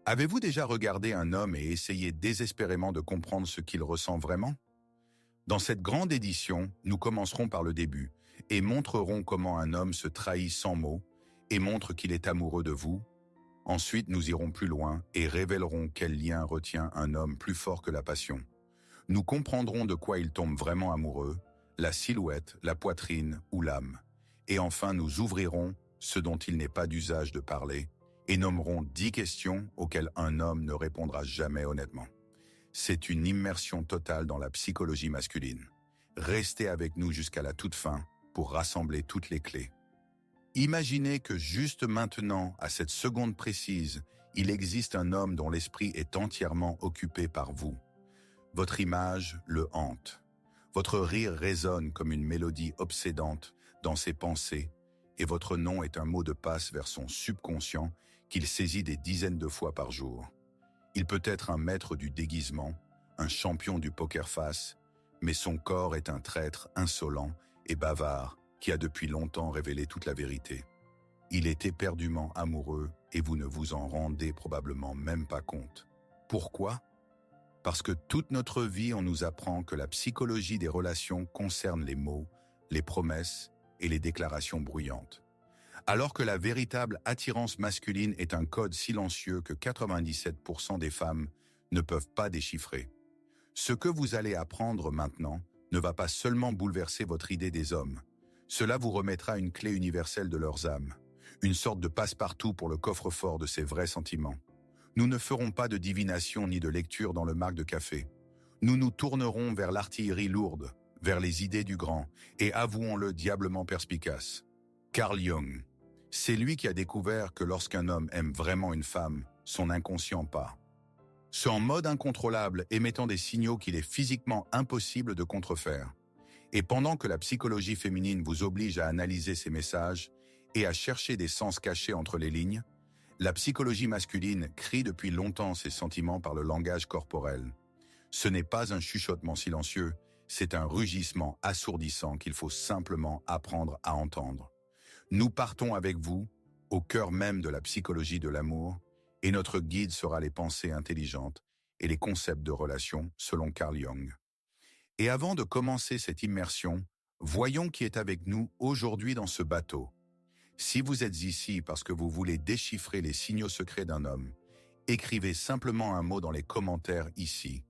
Avez-vous déjà regardé un homme et essayé désespérément de comprendre ce qu'il ressent vraiment? Dans cette grande édition, nous commencerons par le début et montrerons comment un homme se trahit sans mots et montre qu'il est amoureux de vous. Ensuite, nous irons plus loin et révélerons quel lien retient un homme plus fort que la passion. Nous comprendrons de quoi il tombe vraiment amoureux, la silhouette, la poitrine ou l'âme. Et enfin, nous ouvrirons ce dont il n'est pas d'usage de parler et nommerons 10 questions auxquelles un homme ne répondra jamais honnêtement. C'est une immersion totale dans la psychologie masculine. Restez avec nous jusqu'à la toute fin pour rassembler toutes les clés. Imaginez que juste maintenant, à cette seconde précise, il existe un homme dont l'esprit est entièrement occupé par vous. Votre image le hante. Votre rire résonne comme une mélodie obsédante dans ses pensées et votre nom est un mot de passe vers son subconscient qu'il saisit des dizaines de fois par jour. Il peut être un maître du déguisement, un champion du poker face, mais son corps est un traître insolent et bavard qui a depuis longtemps révélé toute la vérité. Il est éperdument amoureux et vous ne vous en rendez probablement même pas compte. Pourquoi? Parce que toute notre vie, on nous apprend que la psychologie des relations concerne les mots, les promesses et les déclarations bruyantes. Alors que la véritable attirance masculine est un code silencieux que 97% des femmes ne peuvent pas déchiffrer. Ce que vous allez apprendre maintenant ne va pas seulement bouleverser votre idée des hommes. Cela vous remettra une clé universelle de leurs âmes, une sorte de passe-partout pour le coffre-fort de ses vrais sentiments. Nous ne ferons pas de divination ni de lecture dans le marc de café. Nous nous tournerons vers l'artillerie lourde, vers les idées du grand, et avouons-le diablement perspicace. Carl Jung. C'est lui qui a découvert que lorsqu'un homme aime vraiment une femme, son inconscient part. C'est en mode incontrôlable, émettant des signaux qu'il est physiquement impossible de contrefaire. Et pendant que la psychologie féminine vous oblige à analyser ces messages et à chercher des sens cachés entre les lignes, la psychologie masculine crie depuis longtemps ses sentiments par le langage corporel. Ce n'est pas un chuchotement silencieux, c'est un rugissement assourdissant qu'il faut simplement apprendre à entendre. Nous partons avec vous, au cœur même de la psychologie de l'amour, et notre guide sera les pensées intelligentes et les concepts de relation selon Carl Jung. Et avant de commencer cette immersion, voyons qui est avec nous aujourd'hui dans ce bateau. Si vous êtes ici parce que vous voulez déchiffrer les signaux secrets d'un homme, écrivez simplement un mot dans les commentaires ici.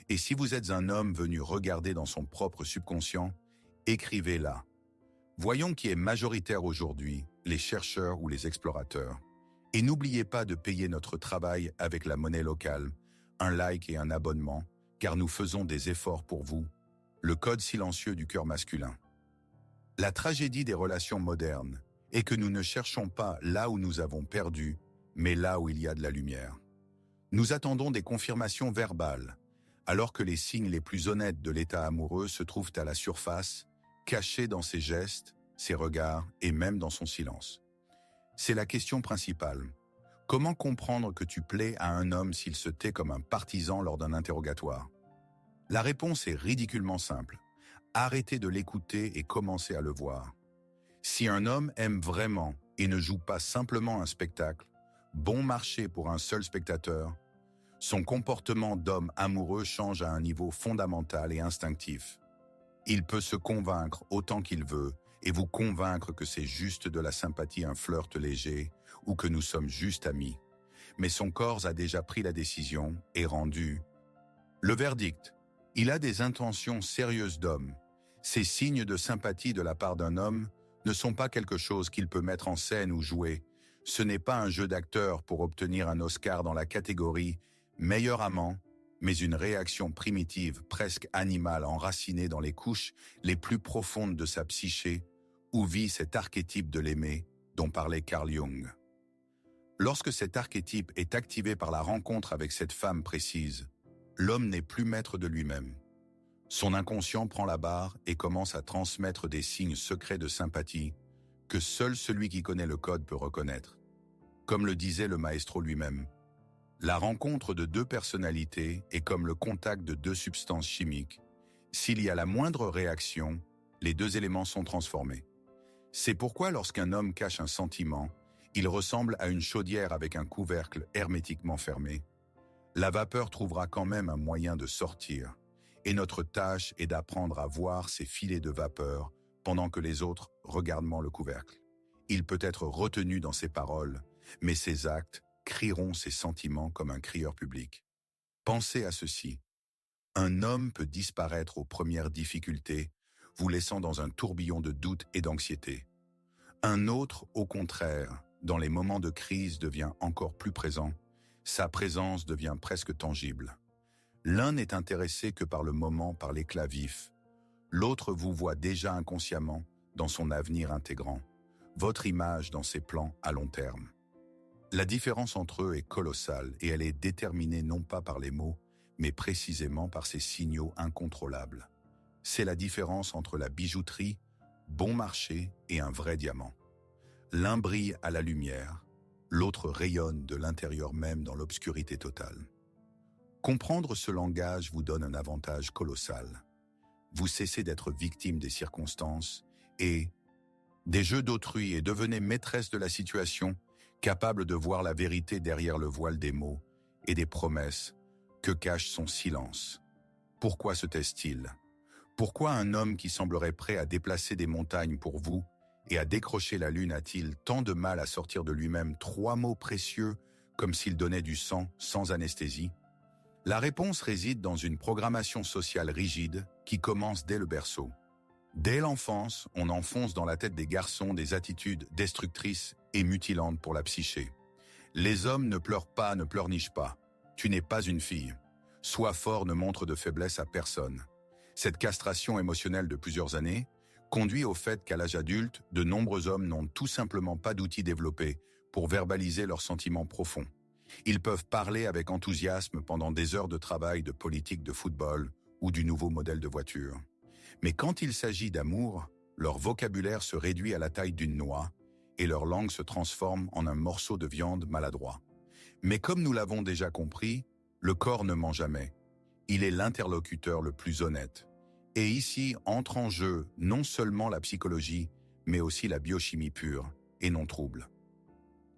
Et si vous êtes un homme venu regarder dans son propre subconscient, écrivez là. Voyons qui est majoritaire aujourd'hui, les chercheurs ou les explorateurs. Et n'oubliez pas de payer notre travail avec la monnaie locale, un like et un abonnement, car nous faisons des efforts pour vous. Le code silencieux du cœur masculin. La tragédie des relations modernes est que nous ne cherchons pas là où nous avons perdu, mais là où il y a de la lumière. Nous attendons des confirmations verbales, alors que les signes les plus honnêtes de l'état amoureux se trouvent à la surface, cachés dans ses gestes, ses regards et même dans son silence. C'est la question principale. Comment comprendre que tu plais à un homme s'il se tait comme un partisan lors d'un interrogatoire? La réponse est ridiculement simple. Arrêtez de l'écouter et commencez à le voir. Si un homme aime vraiment et ne joue pas simplement un spectacle, bon marché pour un seul spectateur, son comportement d'homme amoureux change à un niveau fondamental et instinctif. Il peut se convaincre autant qu'il veut et vous convaincre que c'est juste de la sympathie, un flirt léger ou que nous sommes juste amis. Mais son corps a déjà pris la décision et rendu le verdict. Il a des intentions sérieuses d'homme. Ces signes de sympathie de la part d'un homme ne sont pas quelque chose qu'il peut mettre en scène ou jouer. Ce n'est pas un jeu d'acteur pour obtenir un Oscar dans la catégorie « meilleur amant », mais une réaction primitive, presque animale, enracinée dans les couches les plus profondes de sa psyché, où vit cet archétype de l'aimé dont parlait Carl Jung. Lorsque cet archétype est activé par la rencontre avec cette femme précise, l'homme n'est plus maître de lui-même. Son inconscient prend la barre et commence à transmettre des signes secrets de sympathie que seul celui qui connaît le code peut reconnaître. Comme le disait le maestro lui-même, la rencontre de deux personnalités est comme le contact de deux substances chimiques. S'il y a la moindre réaction, les deux éléments sont transformés. C'est pourquoi lorsqu'un homme cache un sentiment, Il ressemble à une chaudière avec un couvercle hermétiquement fermé. La vapeur trouvera quand même un moyen de sortir, et notre tâche est d'apprendre à voir ces filets de vapeur pendant que les autres regardent le couvercle. Il peut être retenu dans ses paroles, mais ses actes crieront ses sentiments comme un crieur public. Pensez à ceci. Un homme peut disparaître aux premières difficultés, vous laissant dans un tourbillon de doutes et d'anxiété. Un autre, au contraire, dans les moments de crise devient encore plus présent. Sa présence devient presque tangible. L'un n'est intéressé que par le moment, par l'éclat vif. L'autre vous voit déjà inconsciemment dans son avenir intégrant, votre image dans ses plans à long terme. La différence entre eux est colossale et elle est déterminée non pas par les mots, mais précisément par ces signaux incontrôlables. C'est la différence entre la bijouterie, bon marché et un vrai diamant. L'un brille à la lumière, l'autre rayonne de l'intérieur même dans l'obscurité totale. Comprendre ce langage vous donne un avantage colossal. Vous cessez d'être victime des circonstances et des jeux d'autrui et devenez maîtresse de la situation, capable de voir la vérité derrière le voile des mots et des promesses que cache son silence. Pourquoi se taise-t-il? Pourquoi un homme qui semblerait prêt à déplacer des montagnes pour vous et à décrocher la lune a-t-il tant de mal à sortir de lui-même 3 mots précieux comme s'il donnait du sang sans anesthésie? La réponse réside dans une programmation sociale rigide qui commence dès le berceau. Dès l'enfance, on enfonce dans la tête des garçons des attitudes destructrices et mutilantes pour la psyché. Les hommes ne pleurent pas, ne pleurnichent pas. Tu n'es pas une fille. Sois fort ne montre de faiblesse à personne. Cette castration émotionnelle de plusieurs années conduit au fait qu'à l'âge adulte, de nombreux hommes n'ont tout simplement pas d'outils développés pour verbaliser leurs sentiments profonds. Ils peuvent parler avec enthousiasme pendant des heures de travail de politique de football ou du nouveau modèle de voiture. Mais quand il s'agit d'amour, leur vocabulaire se réduit à la taille d'une noix et leur langue se transforme en un morceau de viande maladroit. Mais comme nous l'avons déjà compris, le corps ne ment jamais. Il est l'interlocuteur le plus honnête. Et ici entre en jeu non seulement la psychologie, mais aussi la biochimie pure et non trouble.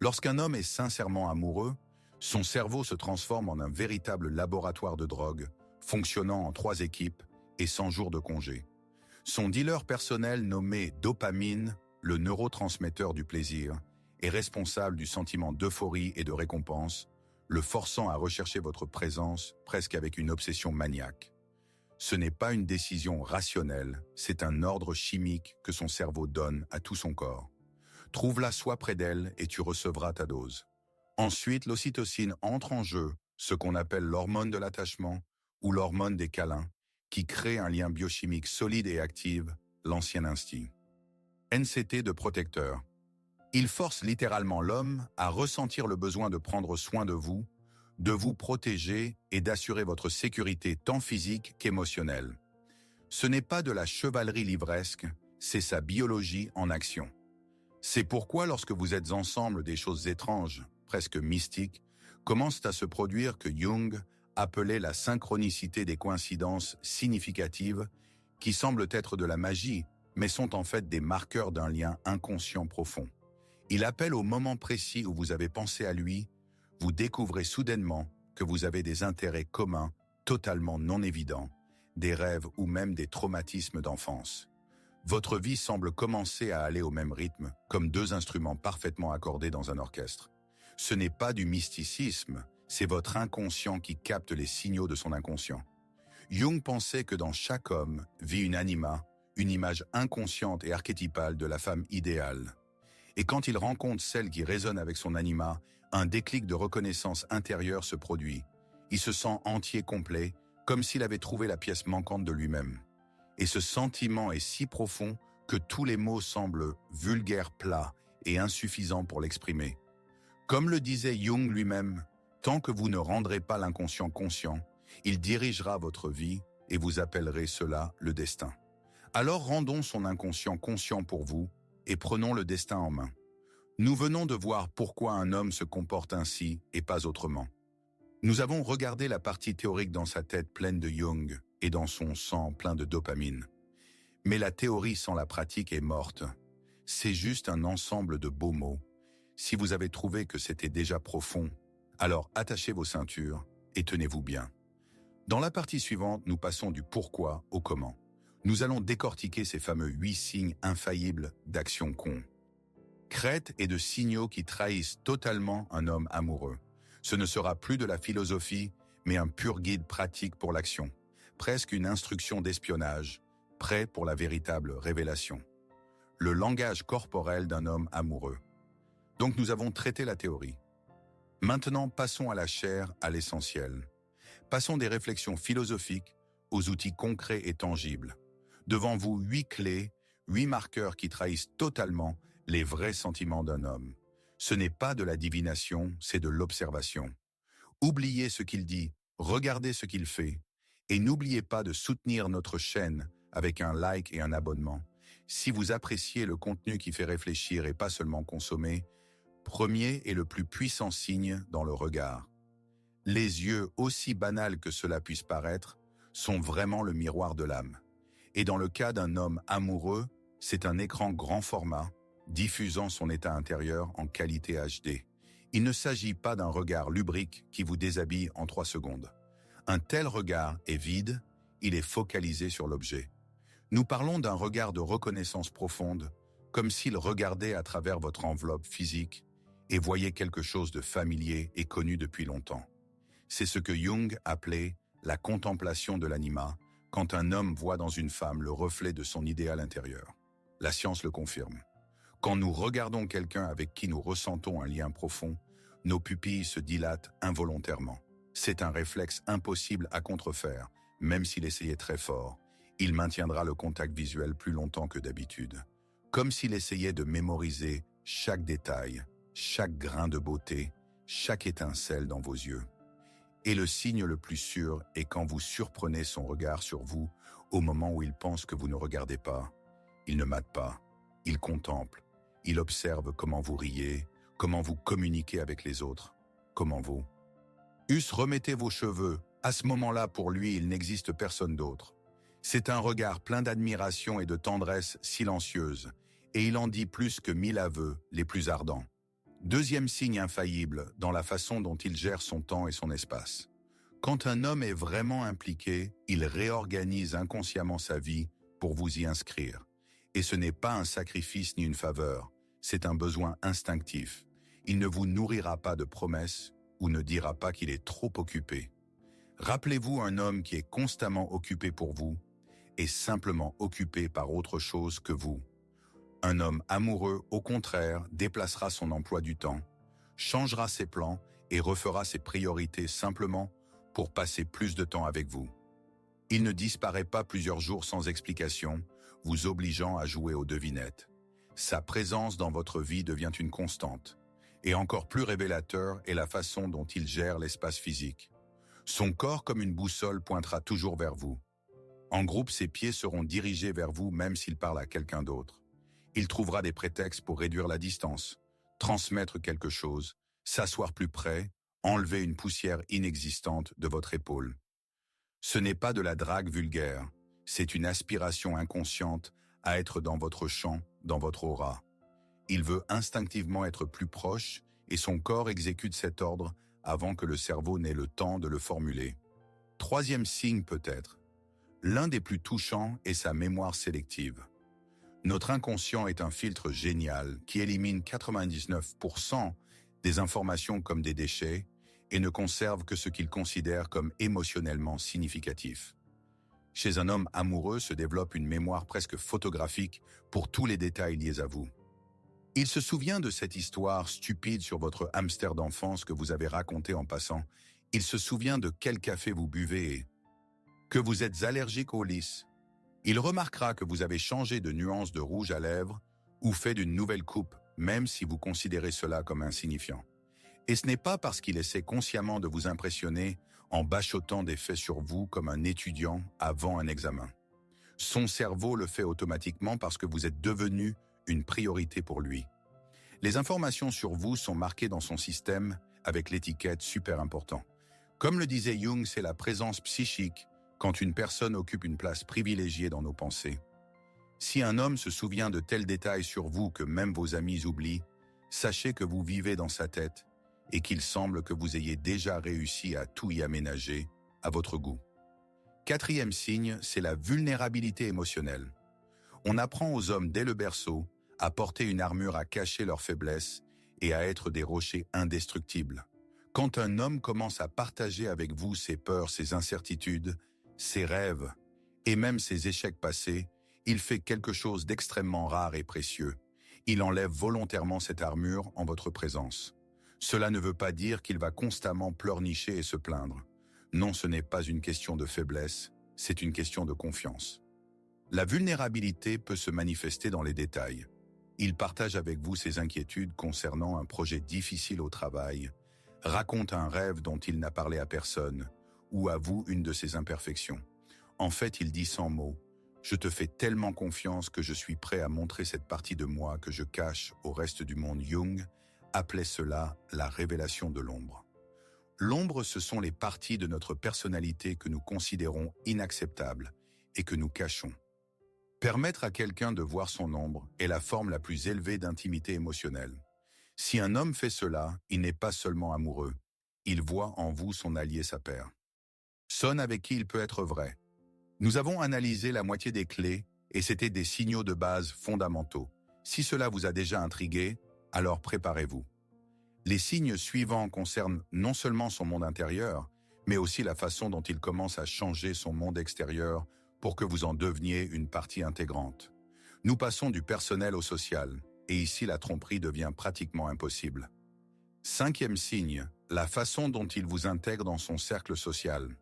Lorsqu'un homme est sincèrement amoureux, son cerveau se transforme en un véritable laboratoire de drogue, fonctionnant en 3 équipes et 100 jours de congé. Son dealer personnel nommé dopamine, le neurotransmetteur du plaisir, est responsable du sentiment d'euphorie et de récompense, le forçant à rechercher votre présence presque avec une obsession maniaque. Ce n'est pas une décision rationnelle, c'est un ordre chimique que son cerveau donne à tout son corps. Trouve-la soit près d'elle et tu recevras ta dose. Ensuite, l'ocytocine entre en jeu, ce qu'on appelle l'hormone de l'attachement ou l'hormone des câlins, qui crée un lien biochimique solide et active, l'ancien instinct. NCT de protecteur. Il force littéralement l'homme à ressentir le besoin de prendre soin de vous protéger et d'assurer votre sécurité tant physique qu'émotionnelle. Ce n'est pas de la chevalerie livresque, c'est sa biologie en action. C'est pourquoi lorsque vous êtes ensemble, des choses étranges, presque mystiques, commencent à se produire que Jung appelait la synchronicité des coïncidences significatives qui semblent être de la magie, mais sont en fait des marqueurs d'un lien inconscient profond. Il appelle au moment précis où vous avez pensé à lui, vous découvrez soudainement que vous avez des intérêts communs totalement non évidents, des rêves ou même des traumatismes d'enfance. Votre vie semble commencer à aller au même rythme, comme 2 instruments parfaitement accordés dans un orchestre. Ce n'est pas du mysticisme, c'est votre inconscient qui capte les signaux de son inconscient. Jung pensait que dans chaque homme vit une anima, une image inconsciente et archétypale de la femme idéale. Et quand il rencontre celle qui résonne avec son anima, un déclic de reconnaissance intérieure se produit. Il se sent entier, complet, comme s'il avait trouvé la pièce manquante de lui-même. Et ce sentiment est si profond que tous les mots semblent vulgaires, plats et insuffisants pour l'exprimer. Comme le disait Jung lui-même, tant que vous ne rendrez pas l'inconscient conscient, il dirigera votre vie et vous appellerez cela le destin. Alors rendons son inconscient conscient pour vous et prenons le destin en main. Nous venons de voir pourquoi un homme se comporte ainsi et pas autrement. Nous avons regardé la partie théorique dans sa tête pleine de Jung et dans son sang plein de dopamine. Mais la théorie sans la pratique est morte. C'est juste un ensemble de beaux mots. Si vous avez trouvé que c'était déjà profond, alors attachez vos ceintures et tenez-vous bien. Dans la partie suivante, nous passons du pourquoi au comment. Nous allons décortiquer ces fameux 8 signes infaillibles d'action con. Crête et de signaux qui trahissent totalement un homme amoureux. Ce ne sera plus de la philosophie, mais un pur guide pratique pour l'action. Presque une instruction d'espionnage, prêt pour la véritable révélation. Le langage corporel d'un homme amoureux. Donc nous avons traité la théorie. Maintenant, passons à la chair, à l'essentiel. Passons des réflexions philosophiques aux outils concrets et tangibles. Devant vous, 8 clés, 8 marqueurs qui trahissent totalement les vrais sentiments d'un homme. Ce n'est pas de la divination, c'est de l'observation. Oubliez ce qu'il dit, regardez ce qu'il fait, et n'oubliez pas de soutenir notre chaîne avec un like et un abonnement. Si vous appréciez le contenu qui fait réfléchir et pas seulement consommer, premier et le plus puissant signe dans le regard. Les yeux, aussi banals que cela puisse paraître, sont vraiment le miroir de l'âme. Et dans le cas d'un homme amoureux, c'est un écran grand format, diffusant son état intérieur en qualité HD. Il ne s'agit pas d'un regard lubrique qui vous déshabille en 3 secondes. Un tel regard est vide, il est focalisé sur l'objet. Nous parlons d'un regard de reconnaissance profonde, comme s'il regardait à travers votre enveloppe physique et voyait quelque chose de familier et connu depuis longtemps. C'est ce que Jung appelait la contemplation de l'anima, quand un homme voit dans une femme le reflet de son idéal intérieur. La science le confirme. Quand nous regardons quelqu'un avec qui nous ressentons un lien profond, nos pupilles se dilatent involontairement. C'est un réflexe impossible à contrefaire, même s'il essayait très fort. Il maintiendra le contact visuel plus longtemps que d'habitude. Comme s'il essayait de mémoriser chaque détail, chaque grain de beauté, chaque étincelle dans vos yeux. Et le signe le plus sûr est quand vous surprenez son regard sur vous au moment où il pense que vous ne regardez pas. Il ne mate pas, il contemple, il observe comment vous riez, comment vous communiquez avec les autres, comment vous. Remettez vos cheveux, à ce moment-là pour lui il n'existe personne d'autre. C'est un regard plein d'admiration et de tendresse silencieuse, et il en dit plus que 1000 aveux les plus ardents. Deuxième signe infaillible dans la façon dont il gère son temps et son espace. Quand un homme est vraiment impliqué, il réorganise inconsciemment sa vie pour vous y inscrire. Et ce n'est pas un sacrifice ni une faveur, c'est un besoin instinctif. Il ne vous nourrira pas de promesses ou ne dira pas qu'il est trop occupé. Rappelez-vous, un homme qui est constamment occupé pour vous est simplement occupé par autre chose que vous. Un homme amoureux, au contraire, déplacera son emploi du temps, changera ses plans et refera ses priorités simplement pour passer plus de temps avec vous. Il ne disparaît pas plusieurs jours sans explication, vous obligeant à jouer aux devinettes. Sa présence dans votre vie devient une constante. Et encore plus révélateur est la façon dont il gère l'espace physique. Son corps comme une boussole pointera toujours vers vous. En groupe, ses pieds seront dirigés vers vous même s'il parle à quelqu'un d'autre. Il trouvera des prétextes pour réduire la distance, transmettre quelque chose, s'asseoir plus près, enlever une poussière inexistante de votre épaule. Ce n'est pas de la drague vulgaire, c'est une aspiration inconsciente à être dans votre champ, dans votre aura. Il veut instinctivement être plus proche et son corps exécute cet ordre avant que le cerveau n'ait le temps de le formuler. Troisième signe peut-être. L'un des plus touchants est sa mémoire sélective. Notre inconscient est un filtre génial qui élimine 99% des informations comme des déchets et ne conserve que ce qu'il considère comme émotionnellement significatif. Chez un homme amoureux se développe une mémoire presque photographique pour tous les détails liés à vous. Il se souvient de cette histoire stupide sur votre hamster d'enfance que vous avez racontée en passant. Il se souvient de quel café vous buvez et que vous êtes allergique au lys. Il remarquera que vous avez changé de nuance de rouge à lèvres ou fait d'une nouvelle coupe, même si vous considérez cela comme insignifiant. Et ce n'est pas parce qu'il essaie consciemment de vous impressionner en bachotant des faits sur vous comme un étudiant avant un examen. Son cerveau le fait automatiquement parce que vous êtes devenu une priorité pour lui. Les informations sur vous sont marquées dans son système avec l'étiquette super important. Comme le disait Jung, c'est la présence psychique quand une personne occupe une place privilégiée dans nos pensées. Si un homme se souvient de tels détails sur vous que même vos amis oublient, Sachez que vous vivez dans sa tête et qu'il semble que vous ayez déjà réussi à tout y aménager à votre goût. Quatrième signe, c'est la vulnérabilité émotionnelle. On apprend aux hommes dès le berceau à porter une armure à cacher leurs faiblesses et à être des rochers indestructibles. Quand un homme commence à partager avec vous ses peurs, ses incertitudes, ses rêves et même ses échecs passés, il fait quelque chose d'extrêmement rare et précieux. Il enlève volontairement cette armure en votre présence. Cela ne veut pas dire qu'il va constamment pleurnicher et se plaindre. Non, ce n'est pas une question de faiblesse, c'est une question de confiance. La vulnérabilité peut se manifester dans les détails. Il partage avec vous ses inquiétudes concernant un projet difficile au travail, raconte un rêve dont il n'a parlé à personne, ou avoue une de ses imperfections. En fait, il dit sans mots, « Je te fais tellement confiance que je suis prêt à montrer cette partie de moi que je cache au reste du monde. » Jung appelait cela la révélation de l'ombre. L'ombre, ce sont les parties de notre personnalité que nous considérons inacceptables et que nous cachons. Permettre à quelqu'un de voir son ombre est la forme la plus élevée d'intimité émotionnelle. Si un homme fait cela, il n'est pas seulement amoureux, il voit en vous son allié, sa paire. Son avec qui il peut être vrai. Nous avons analysé la moitié des clés et c'était des signaux de base fondamentaux. Si cela vous a déjà intrigué, alors préparez-vous. Les signes suivants concernent non seulement son monde intérieur, mais aussi la façon dont il commence à changer son monde extérieur pour que vous en deveniez une partie intégrante. Nous passons du personnel au social, et ici la tromperie devient pratiquement impossible. Cinquième signe, la façon dont il vous intègre dans son cercle social.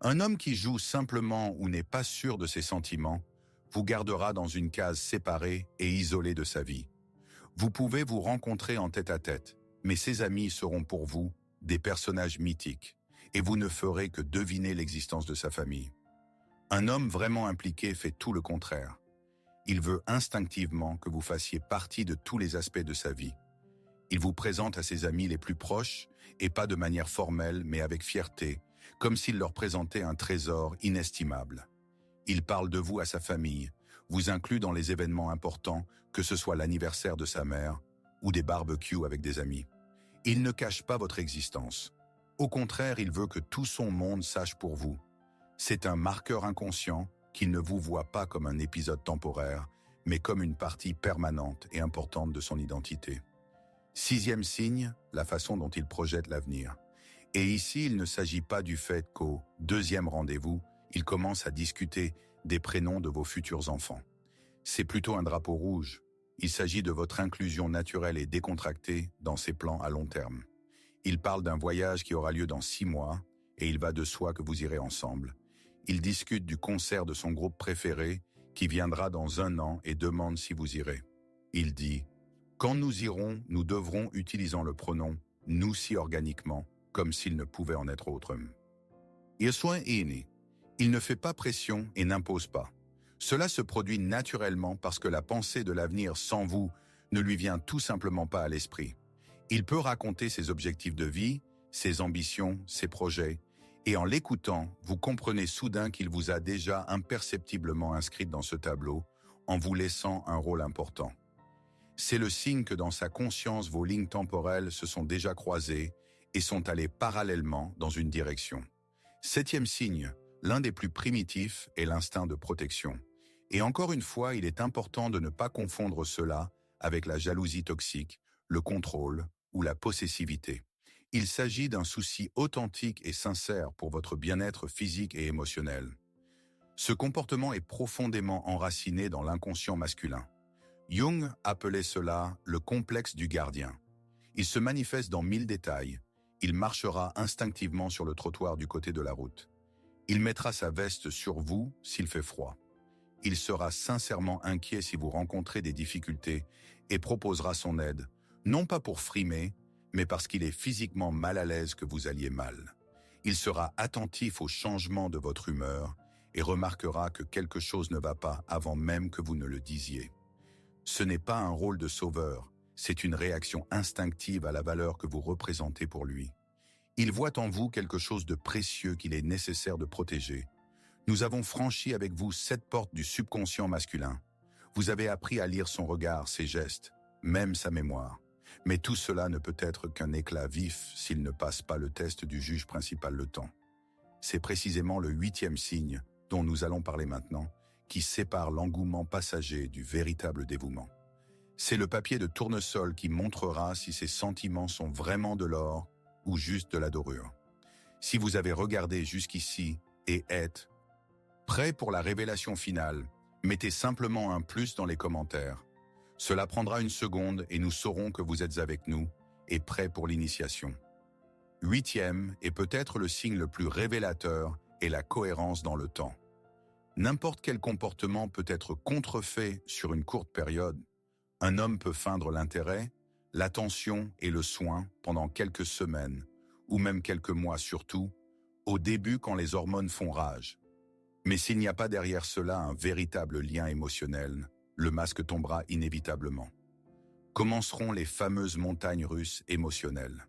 Un homme qui joue simplement ou n'est pas sûr de ses sentiments vous gardera dans une case séparée et isolée de sa vie. Vous pouvez vous rencontrer en tête-à-tête, mais ses amis seront pour vous des personnages mythiques, et vous ne ferez que deviner l'existence de sa famille. Un homme vraiment impliqué fait tout le contraire. Il veut instinctivement que vous fassiez partie de tous les aspects de sa vie. Il vous présente à ses amis les plus proches, et pas de manière formelle, mais avec fierté, comme s'il leur présentait un trésor inestimable. Il parle de vous à sa famille, vous inclut dans les événements importants, que ce soit l'anniversaire de sa mère ou des barbecues avec des amis. Il ne cache pas votre existence. Au contraire, il veut que tout son monde sache pour vous. C'est un marqueur inconscient qu'il ne vous voit pas comme un épisode temporaire, mais comme une partie permanente et importante de son identité. Sixième signe, la façon dont il projette l'avenir. Et ici, il ne s'agit pas du fait qu'au deuxième rendez-vous, il commence à discuter des prénoms de vos futurs enfants. C'est plutôt un drapeau rouge. Il s'agit de votre inclusion naturelle et décontractée dans ses plans à long terme. Il parle d'un voyage qui aura lieu dans 6 mois, et il va de soi que vous irez ensemble. Il discute du concert de son groupe préféré, qui viendra dans 1 an et demande si vous irez. Il dit « Quand nous irons, nous devrons utilisant le pronom « nous » si organiquement, comme s'il ne pouvait en être autre. » Il soin aîné. Il ne fait pas pression et n'impose pas. Cela se produit naturellement parce que la pensée de l'avenir sans vous ne lui vient tout simplement pas à l'esprit. Il peut raconter ses objectifs de vie, ses ambitions, ses projets, et en l'écoutant, vous comprenez soudain qu'il vous a déjà imperceptiblement inscrite dans ce tableau, en vous laissant un rôle important. C'est le signe que dans sa conscience, vos lignes temporelles se sont déjà croisées et sont allées parallèlement dans une direction. Septième signe, l'un des plus primitifs est l'instinct de protection. Et encore une fois, il est important de ne pas confondre cela avec la jalousie toxique, le contrôle ou la possessivité. Il s'agit d'un souci authentique et sincère pour votre bien-être physique et émotionnel. Ce comportement est profondément enraciné dans l'inconscient masculin. Jung appelait cela le complexe du gardien. Il se manifeste dans 1000 détails. Il marchera instinctivement sur le trottoir du côté de la route. Il mettra sa veste sur vous s'il fait froid. Il sera sincèrement inquiet si vous rencontrez des difficultés et proposera son aide, non pas pour frimer, mais parce qu'il est physiquement mal à l'aise que vous alliez mal. Il sera attentif au changement de votre humeur et remarquera que quelque chose ne va pas avant même que vous ne le disiez. Ce n'est pas un rôle de sauveur, c'est une réaction instinctive à la valeur que vous représentez pour lui. Il voit en vous quelque chose de précieux qu'il est nécessaire de protéger. Nous avons franchi avec vous 7 portes du subconscient masculin. Vous avez appris à lire son regard, ses gestes, même sa mémoire. Mais tout cela ne peut être qu'un éclat vif s'il ne passe pas le test du juge principal le temps. C'est précisément le 8e signe, dont nous allons parler maintenant, qui sépare l'engouement passager du véritable dévouement. C'est le papier de tournesol qui montrera si ces sentiments sont vraiment de l'or ou juste de la dorure. Si vous avez regardé jusqu'ici et êtes prêt pour la révélation finale, mettez simplement un plus dans les commentaires. Cela prendra une seconde et nous saurons que vous êtes avec nous et prêts pour l'initiation. 8e, et peut-être le signe le plus révélateur, est la cohérence dans le temps. N'importe quel comportement peut être contrefait sur une courte période. Un homme peut feindre l'intérêt, l'attention et le soin pendant quelques semaines, ou même quelques mois surtout, au début quand les hormones font rage. Mais s'il n'y a pas derrière cela un véritable lien émotionnel, le masque tombera inévitablement. Commenceront les fameuses montagnes russes émotionnelles.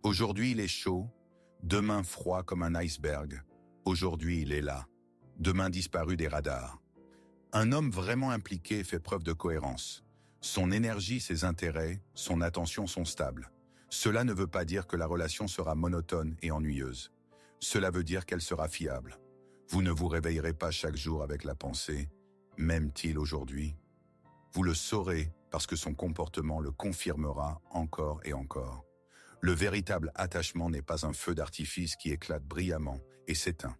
Aujourd'hui il est chaud, demain froid comme un iceberg. Aujourd'hui il est là, demain disparu des radars. Un homme vraiment impliqué fait preuve de cohérence. Son énergie, ses intérêts, son attention sont stables. Cela ne veut pas dire que la relation sera monotone et ennuyeuse. Cela veut dire qu'elle sera fiable. Vous ne vous réveillerez pas chaque jour avec la pensée « m'aime-t-il aujourd'hui ?» Vous le saurez parce que son comportement le confirmera encore et encore. Le véritable attachement n'est pas un feu d'artifice qui éclate brillamment et s'éteint.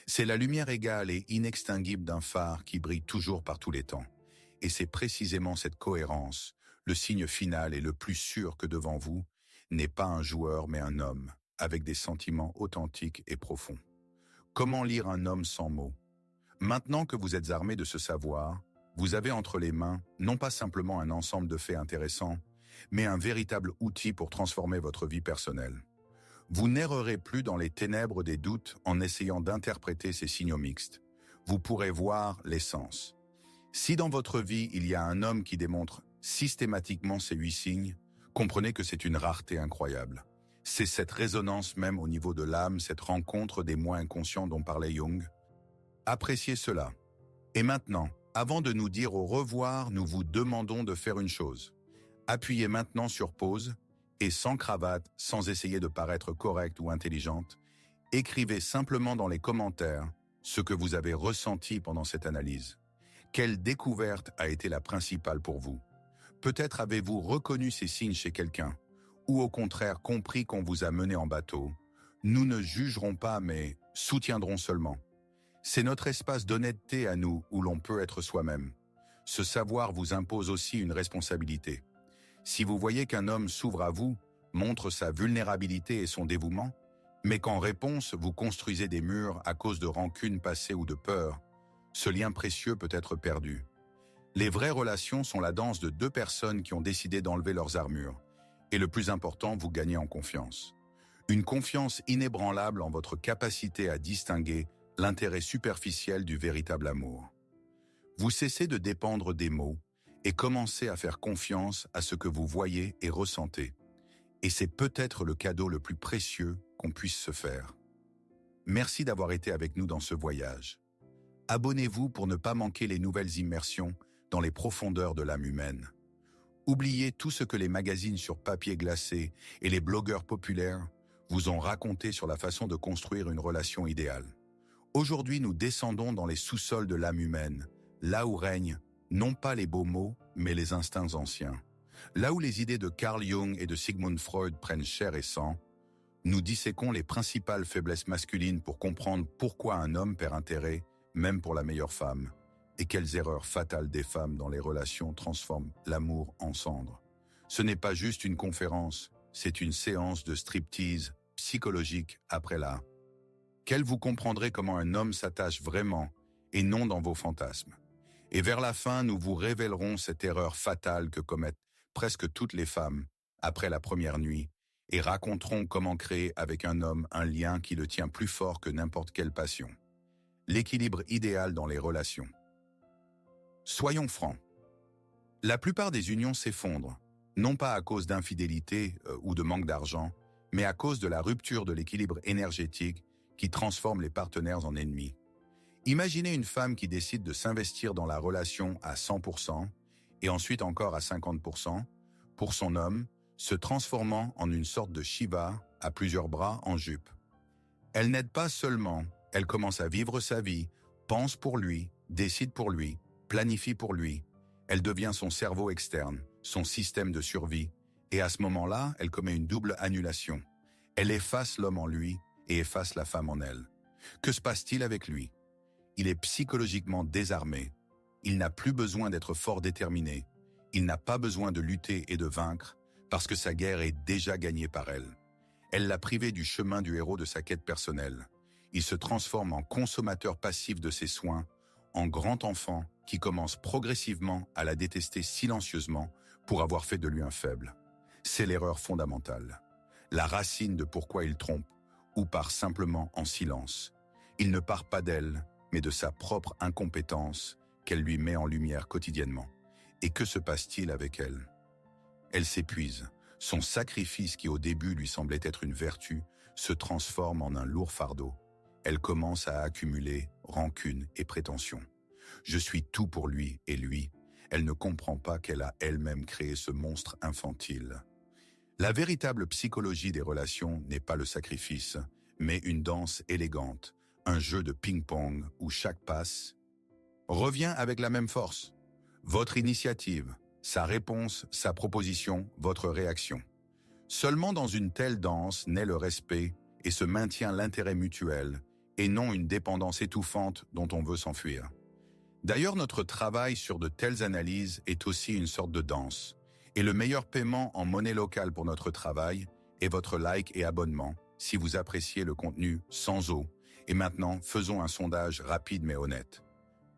C'est la lumière égale et inextinguible d'un phare qui brille toujours par tous les temps. Et c'est précisément cette cohérence, le signe final et le plus sûr que devant vous n'est pas un joueur mais un homme, avec des sentiments authentiques et profonds. Comment lire un homme sans mots? Maintenant que vous êtes armé de ce savoir, vous avez entre les mains non pas simplement un ensemble de faits intéressants, mais un véritable outil pour transformer votre vie personnelle. Vous n'errerez plus dans les ténèbres des doutes en essayant d'interpréter ces signaux mixtes. Vous pourrez voir l'essence. Si dans votre vie il y a un homme qui démontre systématiquement ces 8 signes, comprenez que c'est une rareté incroyable. C'est cette résonance même au niveau de l'âme, cette rencontre des moi inconscients dont parlait Jung. Appréciez cela. Et maintenant, avant de nous dire au revoir, nous vous demandons de faire une chose. Appuyez maintenant sur pause et sans cravate, sans essayer de paraître correcte ou intelligente, écrivez simplement dans les commentaires ce que vous avez ressenti pendant cette analyse. Quelle découverte a été la principale pour vous? Peut-être avez-vous reconnu ces signes chez quelqu'un, ou au contraire compris qu'on vous a mené en bateau. Nous ne jugerons pas, mais soutiendrons seulement. C'est notre espace d'honnêteté à nous où l'on peut être soi-même. Ce savoir vous impose aussi une responsabilité. Si vous voyez qu'un homme s'ouvre à vous, montre sa vulnérabilité et son dévouement, mais qu'en réponse vous construisez des murs à cause de rancune passée ou de peur, ce lien précieux peut être perdu. Les vraies relations sont la danse de 2 personnes qui ont décidé d'enlever leurs armures. Et le plus important, vous gagnez en confiance. Une confiance inébranlable en votre capacité à distinguer l'intérêt superficiel du véritable amour. Vous cessez de dépendre des mots et commencez à faire confiance à ce que vous voyez et ressentez. Et c'est peut-être le cadeau le plus précieux qu'on puisse se faire. Merci d'avoir été avec nous dans ce voyage. Abonnez-vous pour ne pas manquer les nouvelles immersions dans les profondeurs de l'âme humaine. Oubliez tout ce que les magazines sur papier glacé et les blogueurs populaires vous ont raconté sur la façon de construire une relation idéale. Aujourd'hui, nous descendons dans les sous-sols de l'âme humaine, là où règnent non pas les beaux mots, mais les instincts anciens. Là où les idées de Carl Jung et de Sigmund Freud prennent chair et sang, nous disséquons les principales faiblesses masculines pour comprendre pourquoi un homme perd intérêt, même pour la meilleure femme, et quelles erreurs fatales des femmes dans les relations transforment l'amour en cendres. Ce n'est pas juste une conférence, c'est une séance de striptease psychologique après laquelle vous comprendrez comment un homme s'attache vraiment et non dans vos fantasmes. Et vers la fin, nous vous révélerons cette erreur fatale que commettent presque toutes les femmes après la première nuit et raconterons comment créer avec un homme un lien qui le tient plus fort que n'importe quelle passion. L'équilibre idéal dans les relations. Soyons francs. La plupart des unions s'effondrent, non pas à cause d'infidélité ou de manque d'argent, mais à cause de la rupture de l'équilibre énergétique qui transforme les partenaires en ennemis. Imaginez une femme qui décide de s'investir dans la relation à 100% et ensuite encore à 50% pour son homme, se transformant en une sorte de Shiva à plusieurs bras en jupe. Elle n'aide pas seulement, elle commence à vivre sa vie, pense pour lui, décide pour lui, planifie pour lui. Elle devient son cerveau externe, son système de survie, et à ce moment-là, elle commet une double annulation. Elle efface l'homme en lui et efface la femme en elle. Que se passe-t-il avec lui? Il est psychologiquement désarmé. Il n'a plus besoin d'être fort déterminé. Il n'a pas besoin de lutter et de vaincre, parce que sa guerre est déjà gagnée par elle. Elle l'a privé du chemin du héros de sa quête personnelle. Il se transforme en consommateur passif de ses soins, en grand enfant qui commence progressivement à la détester silencieusement pour avoir fait de lui un faible. C'est l'erreur fondamentale. La racine de pourquoi il trompe, ou part simplement en silence. Il ne part pas d'elle, mais de sa propre incompétence qu'elle lui met en lumière quotidiennement. Et que se passe-t-il avec elle? Elle s'épuise. Son sacrifice qui au début lui semblait être une vertu se transforme en un lourd fardeau. Elle commence à accumuler rancune et prétention. Je suis tout pour lui et lui. Elle ne comprend pas qu'elle a elle-même créé ce monstre infantile. La véritable psychologie des relations n'est pas le sacrifice, mais une danse élégante, un jeu de ping-pong où chaque passe revient avec la même force. Votre initiative, sa réponse, sa proposition, votre réaction. Seulement dans une telle danse naît le respect et se maintient l'intérêt mutuel, et non une dépendance étouffante dont on veut s'enfuir. D'ailleurs, notre travail sur de telles analyses est aussi une sorte de danse. Et le meilleur paiement en monnaie locale pour notre travail est votre like et abonnement, si vous appréciez le contenu sans eau. Et maintenant, faisons un sondage rapide mais honnête.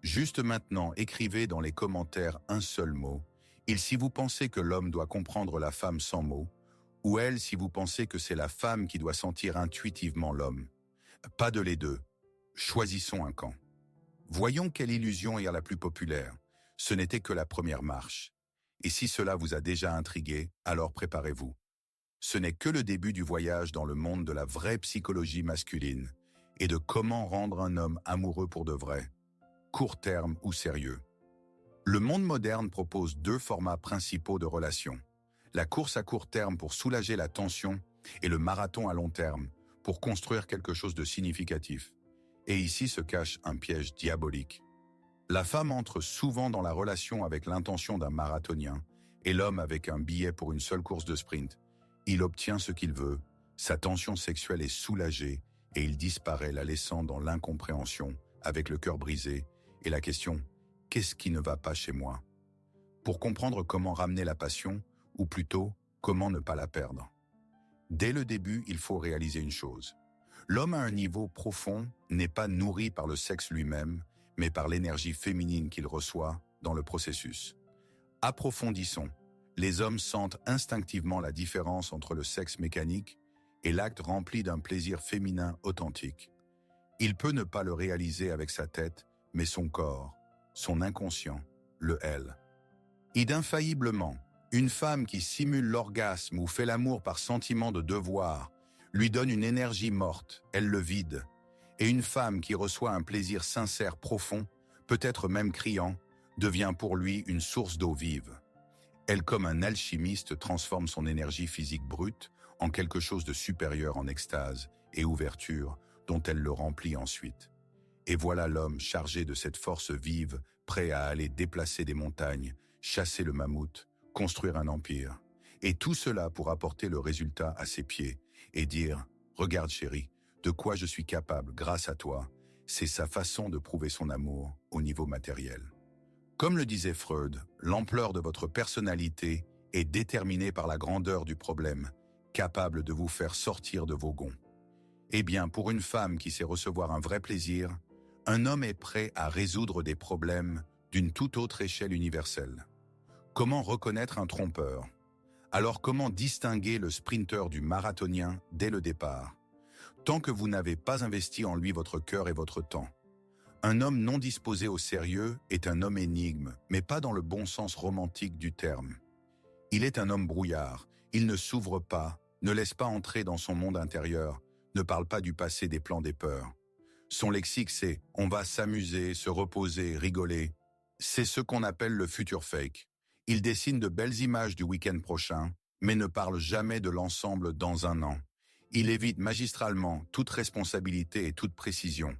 Juste maintenant, écrivez dans les commentaires un seul mot, il si vous pensez que l'homme doit comprendre la femme sans mots, ou elle si vous pensez que c'est la femme qui doit sentir intuitivement l'homme. Pas de les deux. Choisissons un camp. Voyons quelle illusion est la plus populaire. Ce n'était que la première marche. Et si cela vous a déjà intrigué, alors préparez-vous. Ce n'est que le début du voyage dans le monde de la vraie psychologie masculine et de comment rendre un homme amoureux pour de vrai, court terme ou sérieux. Le monde moderne propose deux formats principaux de relations. La course à court terme pour soulager la tension et le marathon à long terme pour construire quelque chose de significatif. Et ici se cache un piège diabolique. La femme entre souvent dans la relation avec l'intention d'un marathonien et l'homme avec un billet pour une seule course de sprint. Il obtient ce qu'il veut, sa tension sexuelle est soulagée et il disparaît la laissant dans l'incompréhension, avec le cœur brisé et la question « Qu'est-ce qui ne va pas chez moi ?» Pour comprendre comment ramener la passion, ou plutôt, comment ne pas la perdre. Dès le début, il faut réaliser une chose. L'homme à un niveau profond n'est pas nourri par le sexe lui-même, mais par l'énergie féminine qu'il reçoit dans le processus. Approfondissons. Les hommes sentent instinctivement la différence entre le sexe mécanique et l'acte rempli d'un plaisir féminin authentique. Il peut ne pas le réaliser avec sa tête, mais son corps, son inconscient, le elle. Infailliblement, une femme qui simule l'orgasme ou fait l'amour par sentiment de devoir lui donne une énergie morte, elle le vide. Et une femme qui reçoit un plaisir sincère profond, peut-être même criant, devient pour lui une source d'eau vive. Elle, comme un alchimiste, transforme son énergie physique brute en quelque chose de supérieur en extase et ouverture dont elle le remplit ensuite. Et voilà l'homme chargé de cette force vive, prêt à aller déplacer des montagnes, chasser le mammouth, construire un empire. Et tout cela pour apporter le résultat à ses pieds et dire « Regarde chérie, de quoi je suis capable grâce à toi », c'est sa façon de prouver son amour au niveau matériel. Comme le disait Freud, l'ampleur de votre personnalité est déterminée par la grandeur du problème, capable de vous faire sortir de vos gonds. Eh bien, pour une femme qui sait recevoir un vrai plaisir, un homme est prêt à résoudre des problèmes d'une toute autre échelle universelle. Comment reconnaître un trompeur? Alors comment distinguer le sprinter du marathonien dès le départ? Tant que vous n'avez pas investi en lui votre cœur et votre temps. Un homme non disposé au sérieux est un homme énigme, mais pas dans le bon sens romantique du terme. Il est un homme brouillard, il ne s'ouvre pas, ne laisse pas entrer dans son monde intérieur, ne parle pas du passé, des plans, des peurs. Son lexique c'est « on va s'amuser, se reposer, rigoler ». C'est ce qu'on appelle le futur fake. Il dessine de belles images du week-end prochain, mais ne parle jamais de l'ensemble dans un an. Il évite magistralement toute responsabilité et toute précision.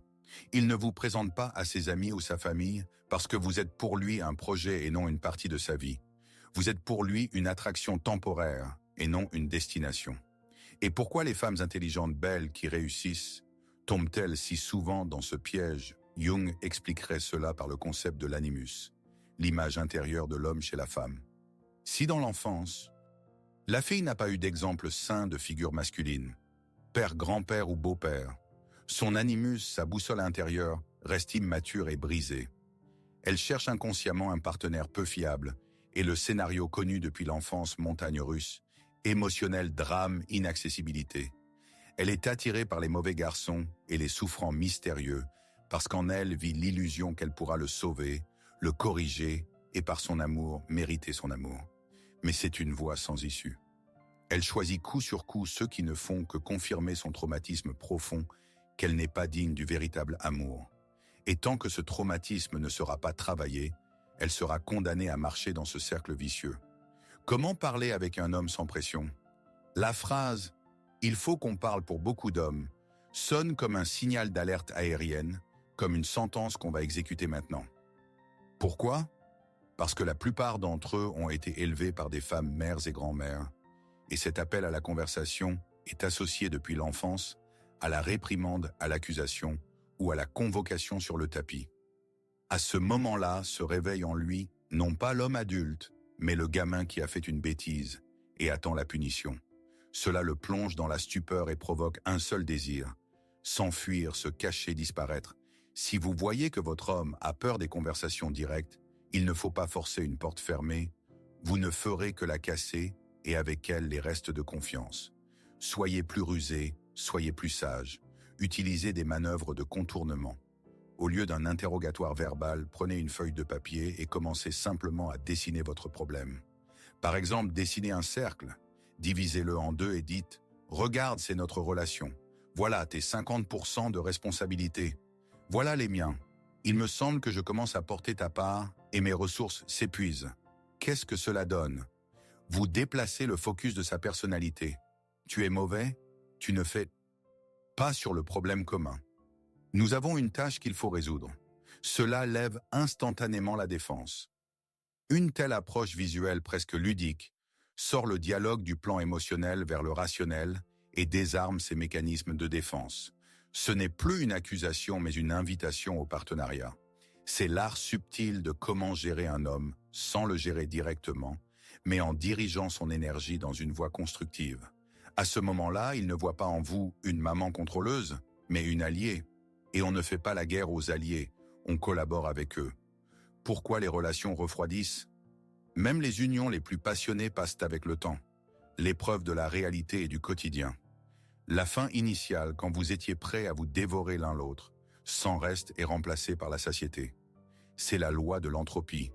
Il ne vous présente pas à ses amis ou sa famille parce que vous êtes pour lui un projet et non une partie de sa vie. Vous êtes pour lui une attraction temporaire et non une destination. Et pourquoi les femmes intelligentes belles qui réussissent tombent-elles si souvent dans ce piège? Jung expliquerait cela par le concept de l'animus, l'image intérieure de l'homme chez la femme. Si dans l'enfance, la fille n'a pas eu d'exemple sain de figure masculine, père, grand-père ou beau-père, son animus, sa boussole intérieure, reste immature et brisée. Elle cherche inconsciemment un partenaire peu fiable, et le scénario connu depuis l'enfance montagne russe, émotionnel drame, inaccessibilité. Elle est attirée par les mauvais garçons et les souffrants mystérieux, parce qu'en elle vit l'illusion qu'elle pourra le sauver, le corriger et par son amour mériter son amour. Mais c'est une voie sans issue. Elle choisit coup sur coup ceux qui ne font que confirmer son traumatisme profond qu'elle n'est pas digne du véritable amour. Et tant que ce traumatisme ne sera pas travaillé, elle sera condamnée à marcher dans ce cercle vicieux. Comment parler avec un homme sans pression? La phrase « il faut qu'on parle pour beaucoup d'hommes » sonne comme un signal d'alerte aérienne, comme une sentence qu'on va exécuter maintenant. Pourquoi? Parce que la plupart d'entre eux ont été élevés par des femmes mères et grand-mères, et cet appel à la conversation est associé depuis l'enfance à la réprimande, à l'accusation ou à la convocation sur le tapis. À ce moment-là se réveille en lui non pas l'homme adulte, mais le gamin qui a fait une bêtise et attend la punition. Cela le plonge dans la stupeur et provoque un seul désir, s'enfuir, se cacher, disparaître. Si vous voyez que votre homme a peur des conversations directes, il ne faut pas forcer une porte fermée, vous ne ferez que la casser et avec elle les restes de confiance. Soyez plus rusé, soyez plus sage, utilisez des manœuvres de contournement. Au lieu d'un interrogatoire verbal, prenez une feuille de papier et commencez simplement à dessiner votre problème. Par exemple, dessinez un cercle, divisez-le en deux et dites « Regarde, c'est notre relation. Voilà tes 50% de responsabilité. Voilà les miens. Il me semble que je commence à porter ta part et mes ressources s'épuisent. Qu'est-ce que cela donne ?» Vous déplacez le focus de sa personnalité. Tu es mauvais? Tu ne fais pas sur le problème commun. Nous avons une tâche qu'il faut résoudre. Cela lève instantanément la défense. Une telle approche visuelle presque ludique sort le dialogue du plan émotionnel vers le rationnel et désarme ses mécanismes de défense. Ce n'est plus une accusation mais une invitation au partenariat. C'est l'art subtil de comment gérer un homme sans le gérer directement, mais en dirigeant son énergie dans une voie constructive. À ce moment-là, il ne voit pas en vous une maman contrôleuse, mais une alliée. Et on ne fait pas la guerre aux alliés, on collabore avec eux. Pourquoi les relations refroidissent? Même les unions les plus passionnées passent avec le temps. L'épreuve de la réalité et du quotidien. La fin initiale, quand vous étiez prêts à vous dévorer l'un l'autre, sans reste est remplacée par la satiété. C'est la loi de l'entropie.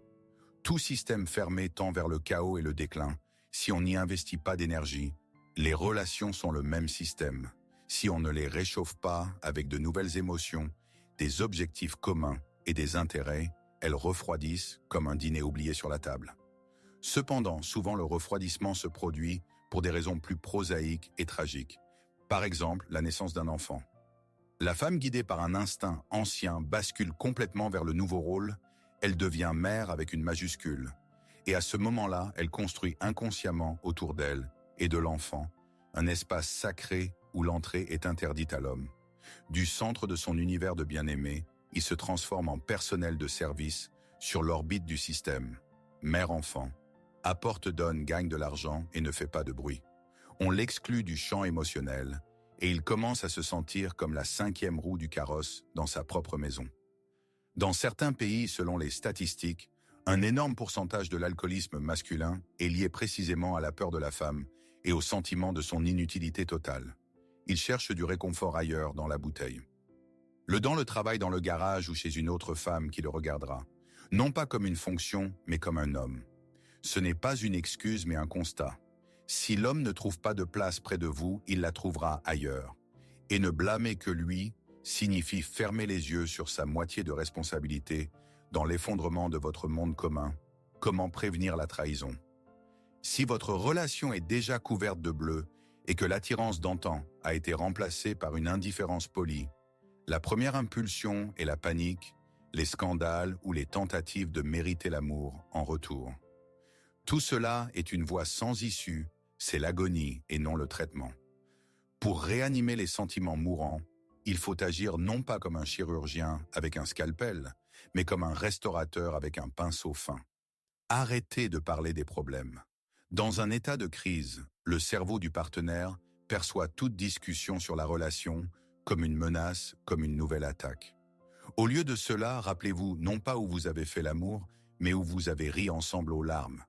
Tout système fermé tend vers le chaos et le déclin. Si on n'y investit pas d'énergie, les relations sont le même système. Si on ne les réchauffe pas avec de nouvelles émotions, des objectifs communs et des intérêts, elles refroidissent comme un dîner oublié sur la table. Cependant, souvent le refroidissement se produit pour des raisons plus prosaïques et tragiques. Par exemple, la naissance d'un enfant. La femme guidée par un instinct ancien bascule complètement vers le nouveau rôle, elle devient mère avec une majuscule. Et à ce moment-là, elle construit inconsciemment autour d'elle et de l'enfant un espace sacré où l'entrée est interdite à l'homme. Du centre de son univers de bien-aimé, il se transforme en personnel de service sur l'orbite du système. Mère-enfant, apporte, donne, gagne de l'argent et ne fait pas de bruit. On l'exclut du champ émotionnel et il commence à se sentir comme la 5e roue du carrosse dans sa propre maison. Dans certains pays, selon les statistiques, un énorme pourcentage de l'alcoolisme masculin est lié précisément à la peur de la femme et au sentiment de son inutilité totale. Il cherche du réconfort ailleurs, dans la bouteille. Le travaille dans le garage ou chez une autre femme qui le regardera, non pas comme une fonction, mais comme un homme. Ce n'est pas une excuse, mais un constat. Si l'homme ne trouve pas de place près de vous, il la trouvera ailleurs. Et ne blâmer que lui signifie fermer les yeux sur sa moitié de responsabilité dans l'effondrement de votre monde commun. comment prévenir la trahison. Si votre relation est déjà couverte de bleu et que l'attirance d'antan a été remplacée par une indifférence polie, la première impulsion est la panique, les scandales ou les tentatives de mériter l'amour en retour. Tout cela est une voie sans issue, c'est l'agonie et non le traitement. Pour réanimer les sentiments mourants, il faut agir non pas comme un chirurgien avec un scalpel, mais comme un restaurateur avec un pinceau fin. Arrêtez de parler des problèmes. Dans un état de crise, le cerveau du partenaire perçoit toute discussion sur la relation comme une menace, comme une nouvelle attaque. Au lieu de cela, rappelez-vous non pas où vous avez fait l'amour, mais où vous avez ri ensemble aux larmes.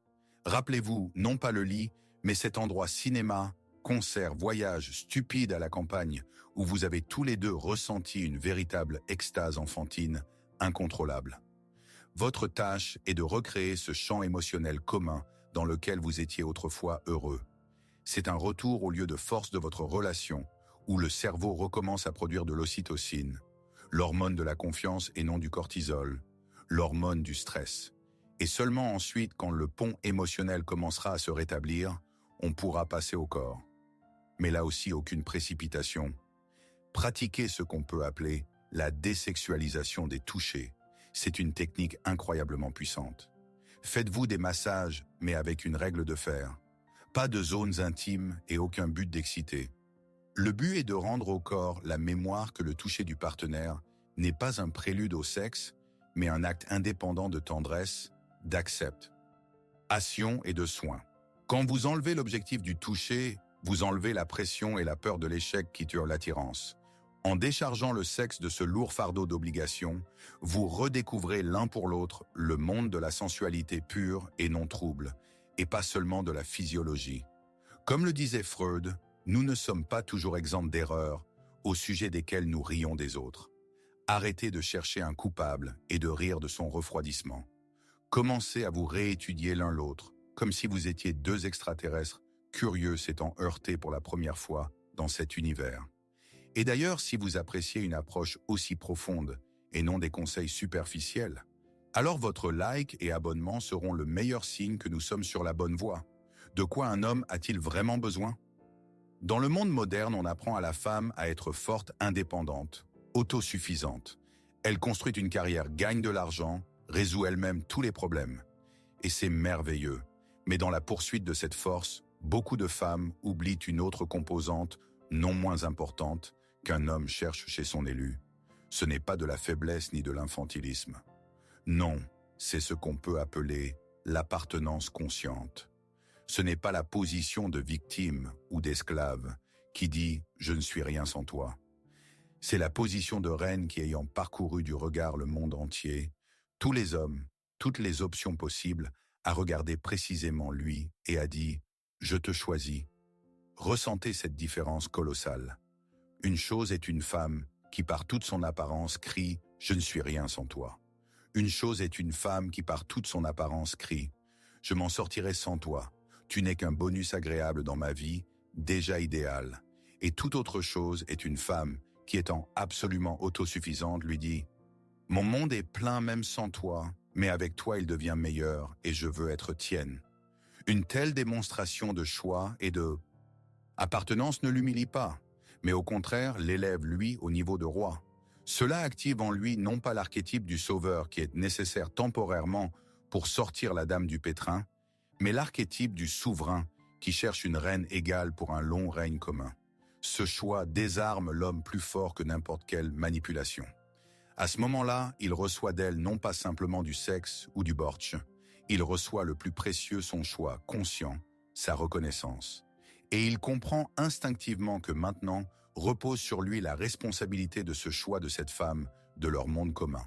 Rappelez-vous non pas le lit, mais cet endroit cinéma, concert, voyage stupide à la campagne, où vous avez tous les deux ressenti une véritable extase enfantine, incontrôlable. Votre tâche est de recréer ce champ émotionnel commun dans lequel vous étiez autrefois heureux. C'est un retour au lieu de force de votre relation, où le cerveau recommence à produire de l'ocytocine, l'hormone de la confiance et non du cortisol, l'hormone du stress. Et seulement ensuite, quand le pont émotionnel commencera à se rétablir, on pourra passer au corps. Mais là aussi, aucune précipitation. Pratiquez ce qu'on peut appeler la désexualisation des touchés. C'est une technique incroyablement puissante. Faites-vous des massages, mais avec une règle de fer. Pas de zones intimes et aucun but d'exciter. Le but est de rendre au corps la mémoire que le toucher du partenaire n'est pas un prélude au sexe, mais un acte indépendant de tendresse, d'acceptation et de soin. Quand vous enlevez l'objectif du toucher, vous enlevez la pression et la peur de l'échec qui tuent l'attirance. En déchargeant le sexe de ce lourd fardeau d'obligation, vous redécouvrez l'un pour l'autre le monde de la sensualité pure et non trouble, et pas seulement de la physiologie. Comme le disait Freud, nous ne sommes pas toujours exempts d'erreurs au sujet desquelles nous rions des autres. Arrêtez de chercher un coupable et de rire de son refroidissement. Commencez à vous réétudier l'un l'autre, comme si vous étiez deux extraterrestres curieux s'étant heurtés pour la première fois dans cet univers. Et d'ailleurs, si vous appréciez une approche aussi profonde et non des conseils superficiels, alors votre like et abonnement seront le meilleur signe que nous sommes sur la bonne voie. De quoi un homme a-t-il vraiment besoin? Dans le monde moderne, on apprend à la femme à être forte, indépendante, autosuffisante. Elle construit une carrière, gagne de l'argent, résout elle-même tous les problèmes. Et c'est merveilleux. Mais dans la poursuite de cette force, beaucoup de femmes oublient une autre composante, non moins importante, qu'un homme cherche chez son élu. Ce n'est pas de la faiblesse ni de l'infantilisme. Non, c'est ce qu'on peut appeler l'appartenance consciente. Ce n'est pas la position de victime ou d'esclave qui dit « je ne suis rien sans toi ». C'est la position de reine qui, ayant parcouru du regard le monde entier, tous les hommes, toutes les options possibles, a regardé précisément lui et a dit « je te choisis ». Ressentez cette différence colossale. Une chose est une femme qui par toute son apparence crie « je ne suis rien sans toi ». Une chose est une femme qui par toute son apparence crie « je m'en sortirai sans toi ». Tu n'es qu'un bonus agréable dans ma vie, déjà idéal. Et toute autre chose est une femme qui, étant absolument autosuffisante, lui dit « Mon monde est plein même sans toi, mais avec toi il devient meilleur et je veux être tienne. » Une telle démonstration de choix et de appartenance ne l'humilie pas, mais au contraire l'élève lui au niveau de roi. Cela active en lui non pas l'archétype du sauveur qui est nécessaire temporairement pour sortir la dame du pétrin, mais l'archétype du souverain qui cherche une reine égale pour un long règne commun. Ce choix désarme l'homme plus fort que n'importe quelle manipulation. À ce moment-là, il reçoit d'elle non pas simplement du sexe ou du bortsch, il reçoit le plus précieux son choix, conscient, sa reconnaissance. Et il comprend instinctivement que maintenant repose sur lui la responsabilité de ce choix de cette femme, de leur monde commun.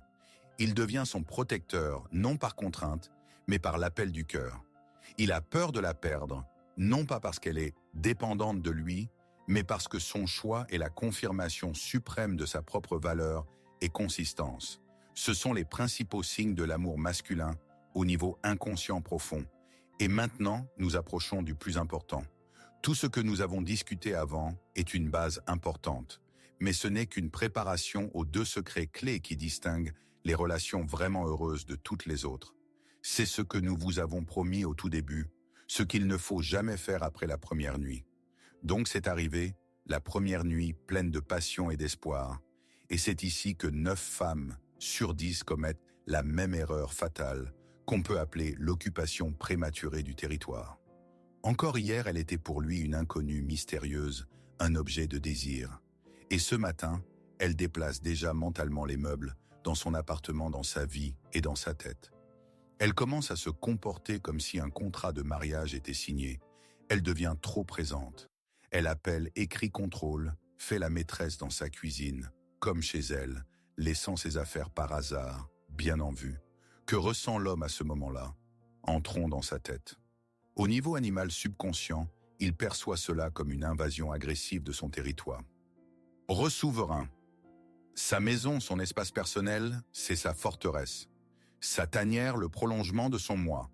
Il devient son protecteur, non par contrainte, mais par l'appel du cœur. Il a peur de la perdre, non pas parce qu'elle est dépendante de lui, mais parce que son choix est la confirmation suprême de sa propre valeur et consistance. Ce sont les principaux signes de l'amour masculin au niveau inconscient profond. Et maintenant, nous approchons du plus important. Tout ce que nous avons discuté avant est une base importante, mais ce n'est qu'une préparation aux deux secrets clés qui distinguent les relations vraiment heureuses de toutes les autres. C'est ce que nous vous avons promis au tout début, ce qu'il ne faut jamais faire après la première nuit. Donc c'est arrivé, la première nuit pleine de passion et d'espoir, et c'est ici que 9 femmes sur 10 commettent la même erreur fatale qu'on peut appeler l'occupation prématurée du territoire. Encore hier, elle était pour lui une inconnue mystérieuse, un objet de désir. Et ce matin, elle déplace déjà mentalement les meubles dans son appartement, dans sa vie et dans sa tête. Elle commence à se comporter comme si un contrat de mariage était signé. Elle devient trop présente. Elle appelle, écrit, contrôle, fait la maîtresse dans sa cuisine, comme chez elle, laissant ses affaires par hasard, bien en vue. Que ressent l'homme à ce moment-là? Entrons dans sa tête. Au niveau animal subconscient, il perçoit cela comme une invasion agressive de son territoire. Ressouverain. Sa maison, son espace personnel, c'est sa forteresse. Sa tanière, le prolongement de son moi.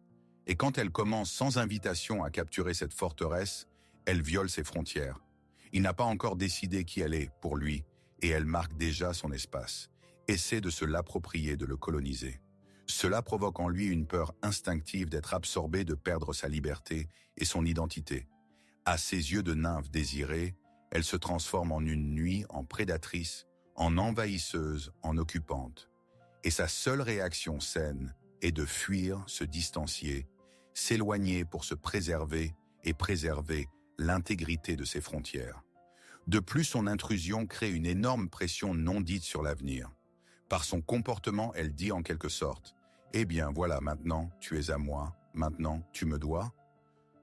Et quand elle commence sans invitation à capturer cette forteresse, elle viole ses frontières. Il n'a pas encore décidé qui elle est, pour lui, et elle marque déjà son espace. Essaie de se l'approprier, de le coloniser. Cela provoque en lui une peur instinctive d'être absorbé, de perdre sa liberté et son identité. À ses yeux de nymphe désirée, elle se transforme en une nuit, en prédatrice, en envahisseuse, en occupante. Et sa seule réaction saine est de fuir, se distancier, s'éloigner pour se préserver et préserver l'intégrité de ses frontières. De plus, son intrusion crée une énorme pression non dite sur l'avenir. Par son comportement, elle dit en quelque sorte « Eh bien voilà, maintenant tu es à moi, maintenant tu me dois ».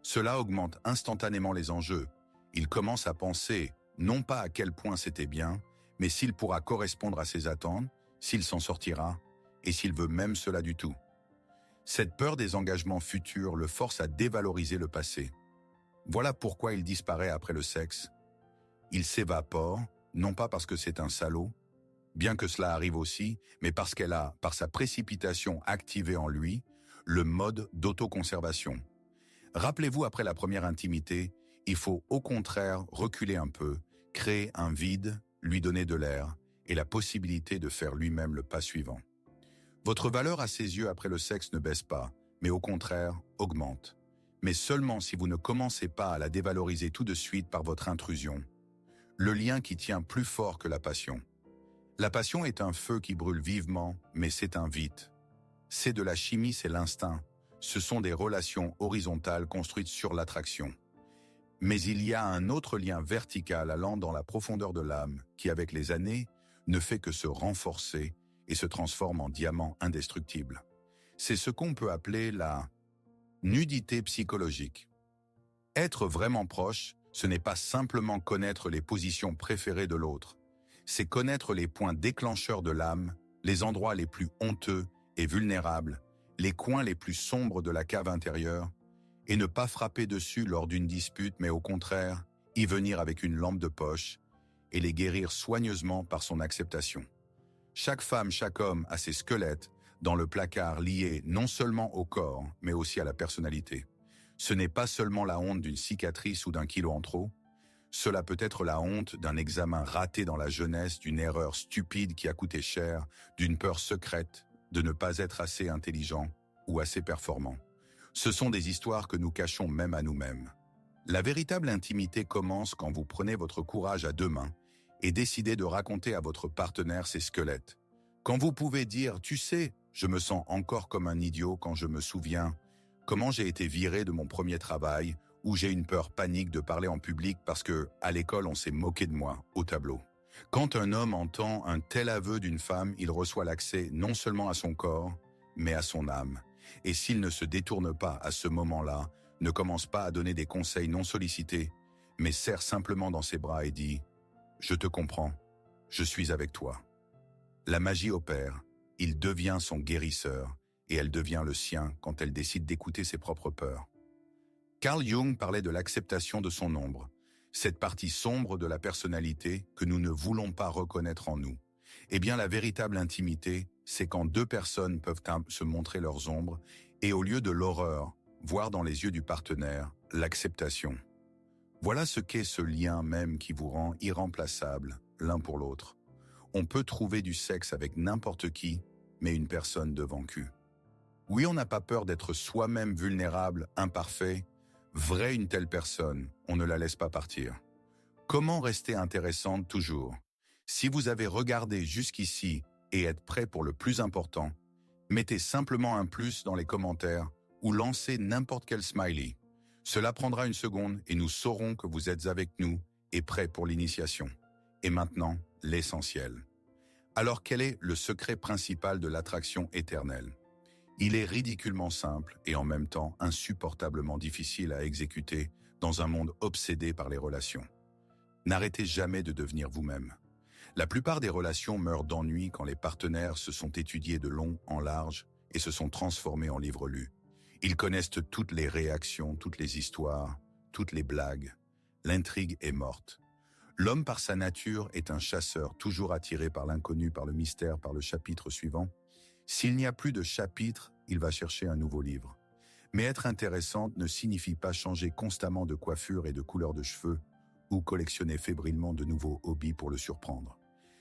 Cela augmente instantanément les enjeux. Il commence à penser non pas à quel point c'était bien, mais s'il pourra correspondre à ses attentes, s'il s'en sortira, et s'il veut même cela du tout. Cette peur des engagements futurs le force à dévaloriser le passé. Voilà pourquoi il disparaît après le sexe. Il s'évapore, non pas parce que c'est un salaud, bien que cela arrive aussi, mais parce qu'elle a, par sa précipitation, activé en lui le mode d'autoconservation. Rappelez-vous, après la première intimité, il faut au contraire reculer un peu, créer un vide, lui donner de l'air et la possibilité de faire lui-même le pas suivant. Votre valeur à ses yeux après le sexe ne baisse pas, mais au contraire augmente. Mais seulement si vous ne commencez pas à la dévaloriser tout de suite par votre intrusion. Le lien qui tient plus fort que la passion. La passion est un feu qui brûle vivement, mais c'est un vide. C'est de la chimie, c'est l'instinct. Ce sont des relations horizontales construites sur l'attraction. Mais il y a un autre lien vertical allant dans la profondeur de l'âme qui, avec les années, ne fait que se renforcer et se transforme en diamant indestructible. C'est ce qu'on peut appeler la nudité psychologique. Être vraiment proche, ce n'est pas simplement connaître les positions préférées de l'autre. C'est connaître les points déclencheurs de l'âme, les endroits les plus honteux et vulnérables, les coins les plus sombres de la cave intérieure, et ne pas frapper dessus lors d'une dispute, mais au contraire, y venir avec une lampe de poche et les guérir soigneusement par son acceptation. Chaque femme, chaque homme a ses squelettes dans le placard liés non seulement au corps, mais aussi à la personnalité. Ce n'est pas seulement la honte d'une cicatrice ou d'un kilo en trop, cela peut être la honte d'un examen raté dans la jeunesse, d'une erreur stupide qui a coûté cher, d'une peur secrète de ne pas être assez intelligent ou assez performant. Ce sont des histoires que nous cachons même à nous-mêmes. La véritable intimité commence quand vous prenez votre courage à deux mains et décidez de raconter à votre partenaire ses squelettes. Quand vous pouvez dire « Tu sais, je me sens encore comme un idiot quand je me souviens comment j'ai été viré de mon premier travail ou j'ai une peur panique de parler en public parce que à l'école on s'est moqué de moi au tableau. » Quand un homme entend un tel aveu d'une femme, il reçoit l'accès non seulement à son corps, mais à son âme. Et s'il ne se détourne pas à ce moment-là, ne commence pas à donner des conseils non sollicités, mais serre simplement dans ses bras et dit « Je te comprends, je suis avec toi ». La magie opère, il devient son guérisseur et elle devient le sien quand elle décide d'écouter ses propres peurs. Carl Jung parlait de l'acceptation de son ombre, cette partie sombre de la personnalité que nous ne voulons pas reconnaître en nous. Eh bien, la véritable intimité, c'est quand deux personnes peuvent se montrer leurs ombres et au lieu de l'horreur, voir dans les yeux du partenaire l'acceptation. Voilà ce qu'est ce lien même qui vous rend irremplaçable l'un pour l'autre. On peut trouver du sexe avec n'importe qui, mais une personne devant cul. Oui, on n'a pas peur d'être soi-même vulnérable, imparfait. Vrai une telle personne, on ne la laisse pas partir. Comment rester intéressante toujours? Si vous avez regardé jusqu'ici et êtes prêt pour le plus important, mettez simplement un plus dans les commentaires ou lancez n'importe quel smiley. Cela prendra une seconde et nous saurons que vous êtes avec nous et prêts pour l'initiation. Et maintenant, l'essentiel. Alors quel est le secret principal de l'attraction éternelle? Il est ridiculement simple et en même temps insupportablement difficile à exécuter dans un monde obsédé par les relations. N'arrêtez jamais de devenir vous-même. La plupart des relations meurent d'ennui quand les partenaires se sont étudiés de long en large et se sont transformés en livres lus. Ils connaissent toutes les réactions, toutes les histoires, toutes les blagues. L'intrigue est morte. L'homme par sa nature est un chasseur, toujours attiré par l'inconnu, par le mystère, par le chapitre suivant. S'il n'y a plus de chapitre, il va chercher un nouveau livre. Mais être intéressante ne signifie pas changer constamment de coiffure et de couleur de cheveux ou collectionner fébrilement de nouveaux hobbies pour le surprendre.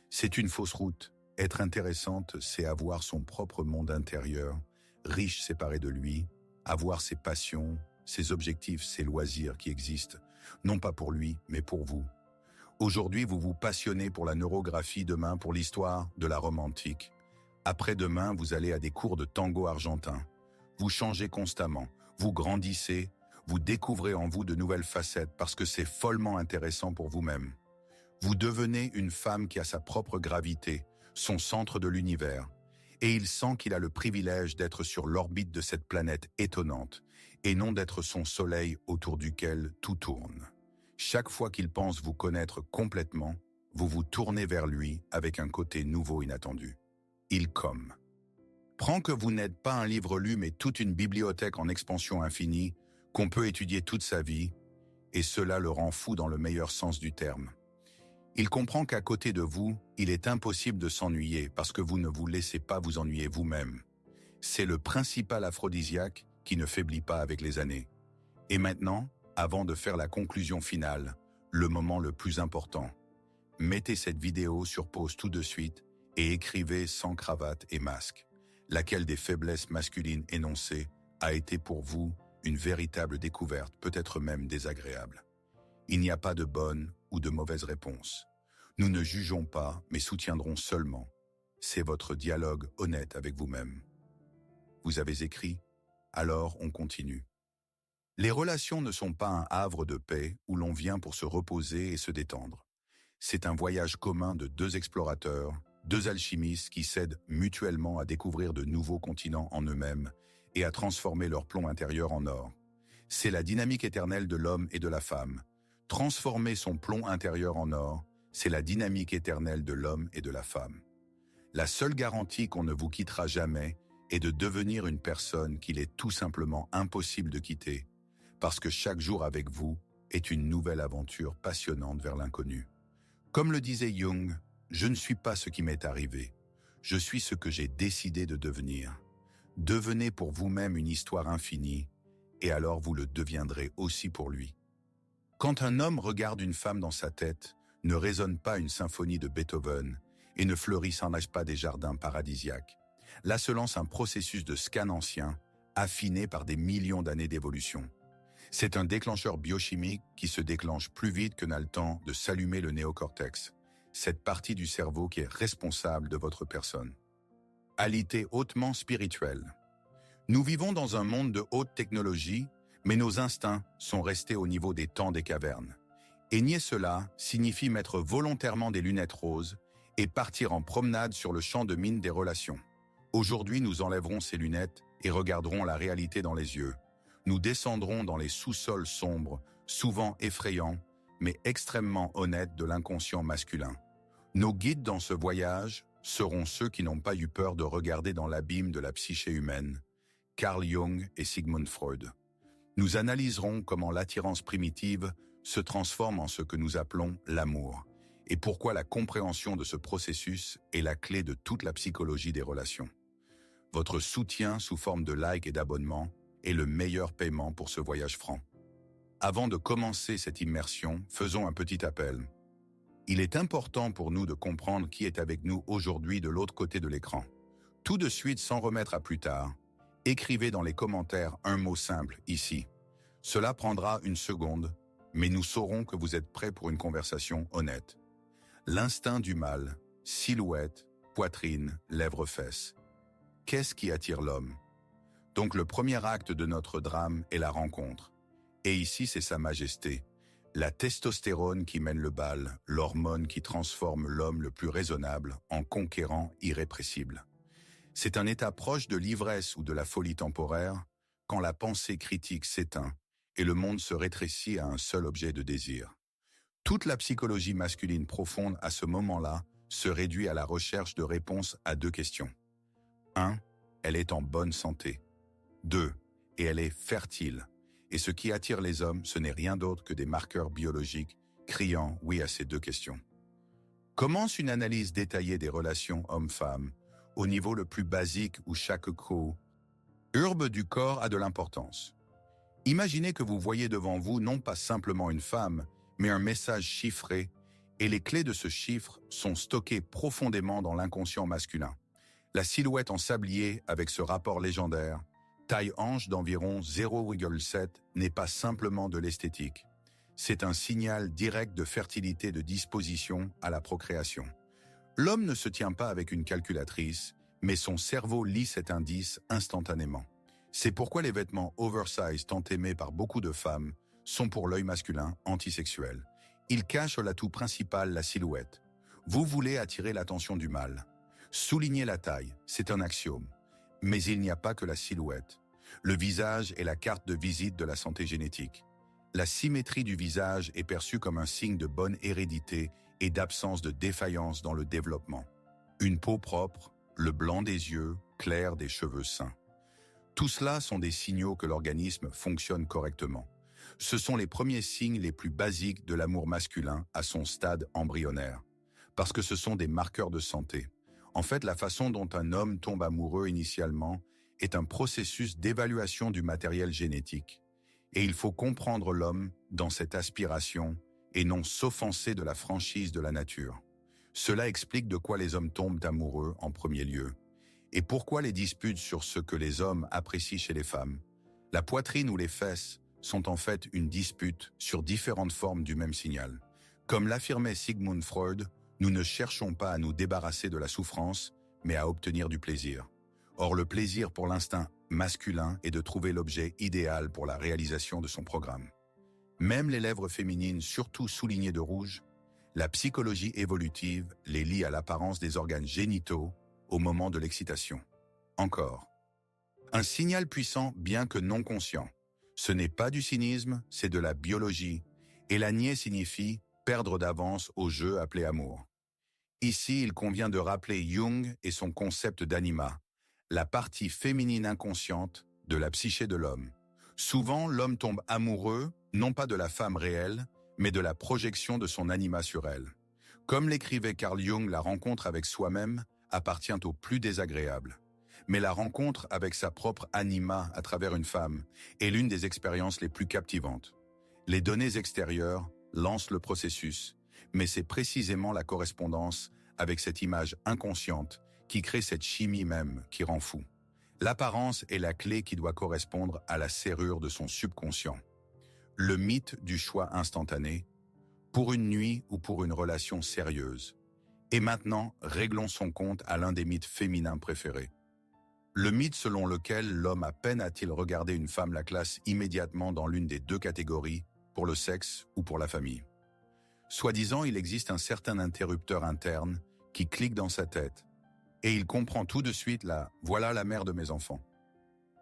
C'est une fausse route. Être intéressante, c'est avoir son propre monde intérieur, riche séparé de lui, avoir ses passions, ses objectifs, ses loisirs qui existent, non pas pour lui, mais pour vous. Aujourd'hui, vous vous passionnez pour la neurographie, demain pour l'histoire de la Rome antique. Après-demain, vous allez à des cours de tango argentin. Vous changez constamment, vous grandissez, vous découvrez en vous de nouvelles facettes parce que c'est follement intéressant pour vous-même. Vous devenez une femme qui a sa propre gravité, son centre de l'univers, et il sent qu'il a le privilège d'être sur l'orbite de cette planète étonnante, et non d'être son soleil autour duquel tout tourne. Chaque fois qu'il pense vous connaître complètement, vous vous tournez vers lui avec un côté nouveau inattendu. Il comme. Prends que vous n'êtes pas un livre lu mais toute une bibliothèque en expansion infinie, qu'on peut étudier toute sa vie, et cela le rend fou dans le meilleur sens du terme. Il comprend qu'à côté de vous, il est impossible de s'ennuyer parce que vous ne vous laissez pas vous ennuyer vous-même. C'est le principal aphrodisiaque qui ne faiblit pas avec les années. Et maintenant, avant de faire la conclusion finale, le moment le plus important. Mettez cette vidéo sur pause tout de suite et écrivez sans cravate et masque. Laquelle des faiblesses masculines énoncées a été pour vous une véritable découverte, peut-être même désagréable. Il n'y a pas de bonne ou de mauvaise réponse. Nous ne jugeons pas, mais soutiendrons seulement. C'est votre dialogue honnête avec vous-même. Vous avez écrit, alors on continue. Les relations ne sont pas un havre de paix où l'on vient pour se reposer et se détendre. C'est un voyage commun de deux explorateurs, deux alchimistes qui s'aident mutuellement à découvrir de nouveaux continents en eux-mêmes et à transformer leur plomb intérieur en or. C'est la dynamique éternelle de l'homme et de la femme. Transformer son plomb intérieur en or, c'est la dynamique éternelle de l'homme et de la femme. La seule garantie qu'on ne vous quittera jamais est de devenir une personne qu'il est tout simplement impossible de quitter, parce que chaque jour avec vous est une nouvelle aventure passionnante vers l'inconnu. Comme le disait Jung, je ne suis pas ce qui m'est arrivé, je suis ce que j'ai décidé de devenir. Devenez pour vous-même une histoire infinie, et alors vous le deviendrez aussi pour lui. Quand un homme regarde une femme dans sa tête, ne résonne pas une symphonie de Beethoven et ne fleurissent pas des jardins paradisiaques. Là se lance un processus de scan ancien, affiné par des millions d'années d'évolution. C'est un déclencheur biochimique qui se déclenche plus vite que n'a le temps de s'allumer le néocortex, cette partie du cerveau qui est responsable de votre personne. Alité hautement spirituelle. Nous vivons dans un monde de haute technologie, mais nos instincts sont restés au niveau des temps des cavernes. Et nier cela signifie mettre volontairement des lunettes roses et partir en promenade sur le champ de mine des relations. Aujourd'hui, nous enlèverons ces lunettes et regarderons la réalité dans les yeux. Nous descendrons dans les sous-sols sombres, souvent effrayants, mais extrêmement honnêtes de l'inconscient masculin. Nos guides dans ce voyage seront ceux qui n'ont pas eu peur de regarder dans l'abîme de la psyché humaine, Carl Jung et Sigmund Freud. Nous analyserons comment l'attirance primitive se transforme en ce que nous appelons l'amour, et pourquoi la compréhension de ce processus est la clé de toute la psychologie des relations. Votre soutien sous forme de likes et d'abonnements est le meilleur paiement pour ce voyage franc. Avant de commencer cette immersion, faisons un petit appel. Il est important pour nous de comprendre qui est avec nous aujourd'hui de l'autre côté de l'écran. Tout de suite, sans remettre à plus tard, Écrivez dans les commentaires un mot simple ici. Cela prendra une seconde, mais nous saurons que vous êtes prêts pour une conversation honnête. L'instinct du mâle, silhouette, poitrine, lèvres-fesses. Qu'est-ce qui attire l'homme? Donc le premier acte de notre drame est la rencontre. Et ici c'est Sa Majesté, la testostérone qui mène le bal, l'hormone qui transforme l'homme le plus raisonnable en conquérant irrépressible. C'est un état proche de l'ivresse ou de la folie temporaire, quand la pensée critique s'éteint et le monde se rétrécit à un seul objet de désir. Toute la psychologie masculine profonde à ce moment-là se réduit à la recherche de réponses à 2 questions. 1. Elle est en bonne santé. 2. Et elle est fertile. Et ce qui attire les hommes, ce n'est rien d'autre que des marqueurs biologiques criant oui à ces 2 questions. Commence une analyse détaillée des relations homme-femme, au niveau le plus basique où chaque courbe du corps a de l'importance. Imaginez que vous voyez devant vous non pas simplement une femme, mais un message chiffré, et les clés de ce chiffre sont stockées profondément dans l'inconscient masculin. La silhouette en sablier avec ce rapport légendaire, taille hanche d'environ 0,7, n'est pas simplement de l'esthétique. C'est un signal direct de fertilité, de disposition à la procréation. L'homme ne se tient pas avec une calculatrice, mais son cerveau lit cet indice instantanément. C'est pourquoi les vêtements oversize tant aimés par beaucoup de femmes sont pour l'œil masculin antisexuels. Ils cachent l'atout principal, la silhouette. Vous voulez attirer l'attention du mâle. Souligner la taille, c'est un axiome. Mais il n'y a pas que la silhouette. Le visage est la carte de visite de la santé génétique. La symétrie du visage est perçue comme un signe de bonne hérédité et d'absence de défaillance dans le développement. Une peau propre, le blanc des yeux, clair des cheveux sains. Tout cela sont des signaux que l'organisme fonctionne correctement. Ce sont les premiers signes les plus basiques de l'amour masculin à son stade embryonnaire. Parce que ce sont des marqueurs de santé. En fait, la façon dont un homme tombe amoureux initialement est un processus d'évaluation du matériel génétique. Et il faut comprendre l'homme dans cette aspiration et non s'offenser de la franchise de la nature. Cela explique de quoi les hommes tombent amoureux en premier lieu. Et pourquoi les disputes sur ce que les hommes apprécient chez les femmes. La poitrine ou les fesses sont en fait une dispute sur différentes formes du même signal. Comme l'affirmait Sigmund Freud, nous ne cherchons pas à nous débarrasser de la souffrance, mais à obtenir du plaisir. Or, le plaisir pour l'instinct masculin est de trouver l'objet idéal pour la réalisation de son programme. Même les lèvres féminines, surtout soulignées de rouge, la psychologie évolutive les lie à l'apparence des organes génitaux au moment de l'excitation. Encore. Un signal puissant bien que non conscient. Ce n'est pas du cynisme, c'est de la biologie. Et la nier signifie perdre d'avance au jeu appelé amour. Ici, il convient de rappeler Jung et son concept d'anima, la partie féminine inconsciente de la psyché de l'homme. Souvent, l'homme tombe amoureux, non pas de la femme réelle, mais de la projection de son anima sur elle. Comme l'écrivait Carl Jung, la rencontre avec soi-même appartient au plus désagréable. Mais la rencontre avec sa propre anima à travers une femme est l'une des expériences les plus captivantes. Les données extérieures lancent le processus, mais c'est précisément la correspondance avec cette image inconsciente qui crée cette chimie même qui rend fou. L'apparence est la clé qui doit correspondre à la serrure de son subconscient. Le mythe du choix instantané, pour une nuit ou pour une relation sérieuse. Et maintenant, réglons son compte à l'un des mythes féminins préférés. Le mythe selon lequel l'homme à peine a-t-il regardé une femme la classe immédiatement dans l'une des 2 catégories, pour le sexe ou pour la famille. Soi-disant, il existe un certain interrupteur interne qui clique dans sa tête, et il comprend tout de suite « voilà la mère de mes enfants ».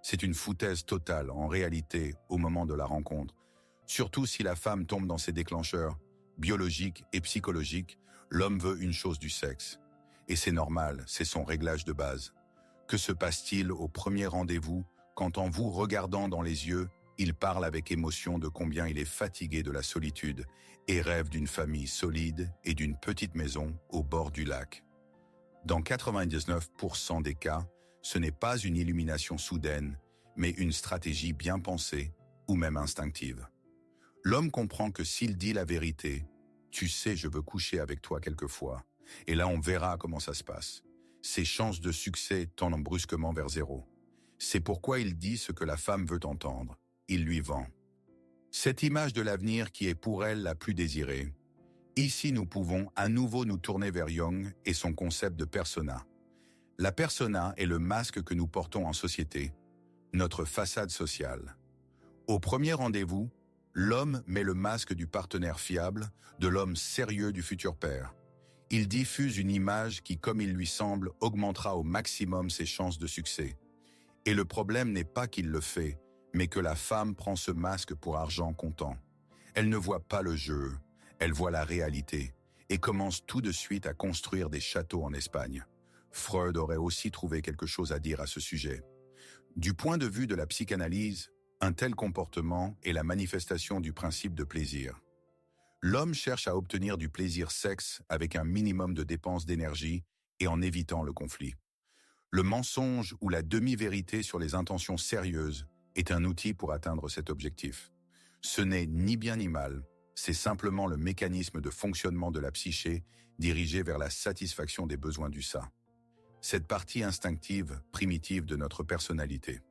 C'est une foutaise totale en réalité au moment de la rencontre, surtout si la femme tombe dans ses déclencheurs biologiques et psychologiques. L'homme veut une chose du sexe. Et c'est normal, c'est son réglage de base. Que se passe-t-il au premier rendez-vous quand en vous regardant dans les yeux, il parle avec émotion de combien il est fatigué de la solitude et rêve d'une famille solide et d'une petite maison au bord du lac? Dans 99% des cas, ce n'est pas une illumination soudaine, mais une stratégie bien pensée ou même instinctive. L'homme comprend que s'il dit la vérité, « tu sais, je veux coucher avec toi quelquefois », et là on verra comment ça se passe. Ses chances de succès tendent brusquement vers 0. C'est pourquoi il dit ce que la femme veut entendre. Il lui vend. Cette image de l'avenir qui est pour elle la plus désirée. Ici, nous pouvons à nouveau nous tourner vers Jung et son concept de persona. La persona est le masque que nous portons en société, notre façade sociale. Au premier rendez-vous, l'homme met le masque du partenaire fiable, de l'homme sérieux du futur père. Il diffuse une image qui, comme il lui semble, augmentera au maximum ses chances de succès. Et le problème n'est pas qu'il le fait, mais que la femme prend ce masque pour argent comptant. Elle ne voit pas le jeu, elle voit la réalité, et commence tout de suite à construire des châteaux en Espagne. Freud aurait aussi trouvé quelque chose à dire à ce sujet. Du point de vue de la psychanalyse, un tel comportement est la manifestation du principe de plaisir. L'homme cherche à obtenir du plaisir sexe avec un minimum de dépenses d'énergie et en évitant le conflit. Le mensonge ou la demi-vérité sur les intentions sérieuses est un outil pour atteindre cet objectif. Ce n'est ni bien ni mal, c'est simplement le mécanisme de fonctionnement de la psyché dirigé vers la satisfaction des besoins du ça. Cette partie instinctive, primitive de notre personnalité.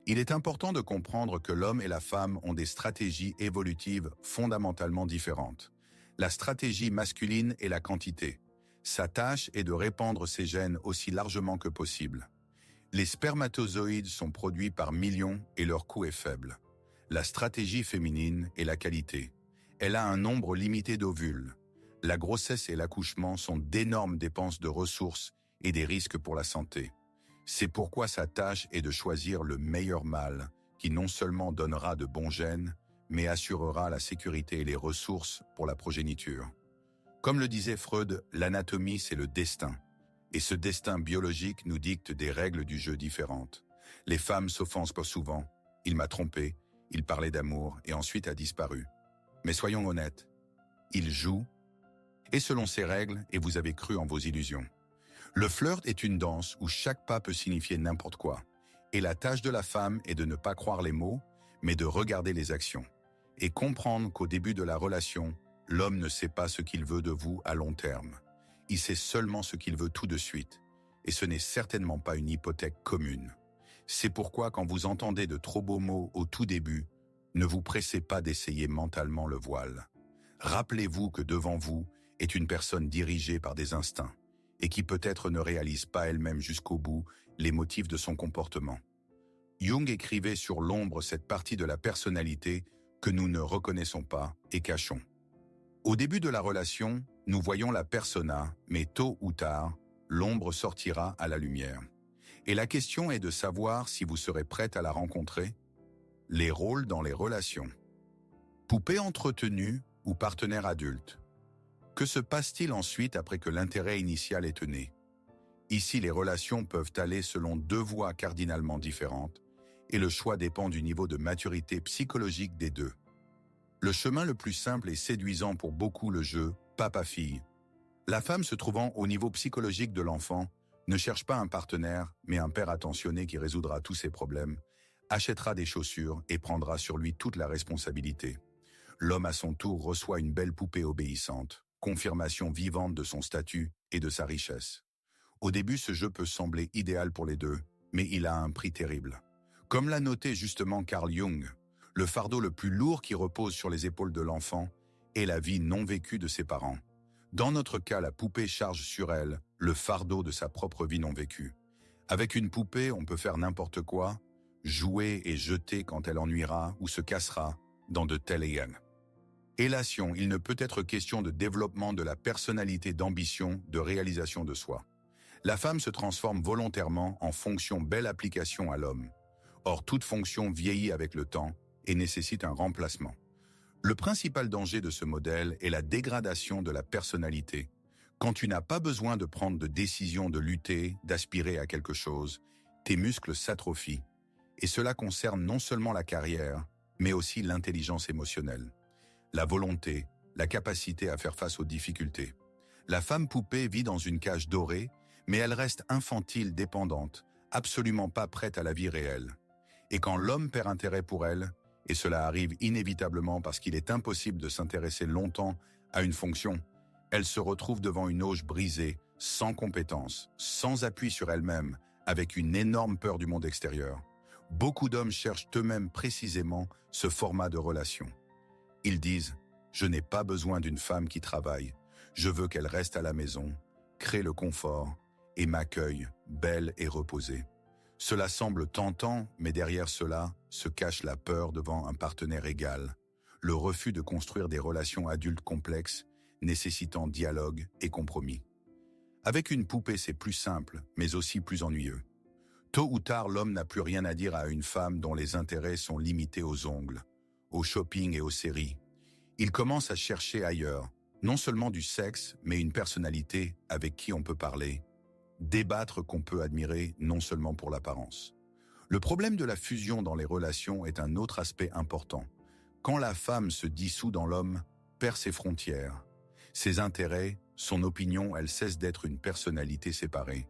Il est important de comprendre que l'homme et la femme ont des stratégies évolutives fondamentalement différentes. La stratégie masculine est la quantité. Sa tâche est de répandre ses gènes aussi largement que possible. Les spermatozoïdes sont produits par millions et leur coût est faible. La stratégie féminine est la qualité. Elle a un nombre limité d'ovules. La grossesse et l'accouchement sont d'énormes dépenses de ressources et des risques pour la santé. C'est pourquoi sa tâche est de choisir le meilleur mâle, qui non seulement donnera de bons gènes, mais assurera la sécurité et les ressources pour la progéniture. Comme le disait Freud, l'anatomie c'est le destin. Et ce destin biologique nous dicte des règles du jeu différentes. Les femmes s'offensent pas souvent. Il m'a trompé, il parlait d'amour et ensuite a disparu. Mais soyons honnêtes, il joue, et selon ses règles, et vous avez cru en vos illusions. Le flirt est une danse où chaque pas peut signifier n'importe quoi. Et la tâche de la femme est de ne pas croire les mots, mais de regarder les actions. Et comprendre qu'au début de la relation, l'homme ne sait pas ce qu'il veut de vous à long terme. Il sait seulement ce qu'il veut tout de suite. Et ce n'est certainement pas une hypothèque commune. C'est pourquoi quand vous entendez de trop beaux mots au tout début, ne vous pressez pas d'essayer mentalement le voile. Rappelez-vous que devant vous est une personne dirigée par des instincts et qui peut-être ne réalise pas elle-même jusqu'au bout les motifs de son comportement. Jung écrivait sur l'ombre cette partie de la personnalité que nous ne reconnaissons pas et cachons. Au début de la relation, nous voyons la persona, mais tôt ou tard, l'ombre sortira à la lumière. Et la question est de savoir si vous serez prête à la rencontrer. Les rôles dans les relations. Poupée entretenue ou partenaire adulte. Que se passe-t-il ensuite après que l'intérêt initial est né? Ici, les relations peuvent aller selon deux voies cardinalement différentes, et le choix dépend du niveau de maturité psychologique des deux. Le chemin le plus simple et séduisant pour beaucoup le jeu papa-fille. La femme se trouvant au niveau psychologique de l'enfant ne cherche pas un partenaire, mais un père attentionné qui résoudra tous ses problèmes, achètera des chaussures et prendra sur lui toute la responsabilité. L'homme à son tour reçoit une belle poupée obéissante, confirmation vivante de son statut et de sa richesse. Au début, ce jeu peut sembler idéal pour les deux, mais il a un prix terrible. Comme l'a noté justement Carl Jung, le fardeau le plus lourd qui repose sur les épaules de l'enfant est la vie non vécue de ses parents. Dans notre cas, la poupée charge sur elle le fardeau de sa propre vie non vécue. Avec une poupée, on peut faire n'importe quoi, jouer et jeter quand elle ennuiera ou se cassera dans de tels égards. Élation, il ne peut être question de développement de la personnalité d'ambition, de réalisation de soi. La femme se transforme volontairement en fonction belle application à l'homme. Or, toute fonction vieillit avec le temps et nécessite un remplacement. Le principal danger de ce modèle est la dégradation de la personnalité. Quand tu n'as pas besoin de prendre de décision, de lutter, d'aspirer à quelque chose, tes muscles s'atrophient. Et cela concerne non seulement la carrière, mais aussi l'intelligence émotionnelle, la volonté, la capacité à faire face aux difficultés. La femme poupée vit dans une cage dorée, mais elle reste infantile, dépendante, absolument pas prête à la vie réelle. Et quand l'homme perd intérêt pour elle, et cela arrive inévitablement parce qu'il est impossible de s'intéresser longtemps à une fonction, elle se retrouve devant une auge brisée, sans compétence, sans appui sur elle-même, avec une énorme peur du monde extérieur. Beaucoup d'hommes cherchent eux-mêmes précisément ce format de relation. Ils disent « Je n'ai pas besoin d'une femme qui travaille, je veux qu'elle reste à la maison, crée le confort et m'accueille, belle et reposée ». Cela semble tentant, mais derrière cela se cache la peur devant un partenaire égal, le refus de construire des relations adultes complexes, nécessitant dialogue et compromis. Avec une poupée, c'est plus simple, mais aussi plus ennuyeux. Tôt ou tard, l'homme n'a plus rien à dire à une femme dont les intérêts sont limités aux ongles, au shopping et aux séries. Il commence à chercher ailleurs, non seulement du sexe, mais une personnalité avec qui on peut parler, débattre qu'on peut admirer non seulement pour l'apparence. Le problème de la fusion dans les relations est un autre aspect important. Quand la femme se dissout dans l'homme, perd ses frontières, ses intérêts, son opinion, elle cesse d'être une personnalité séparée.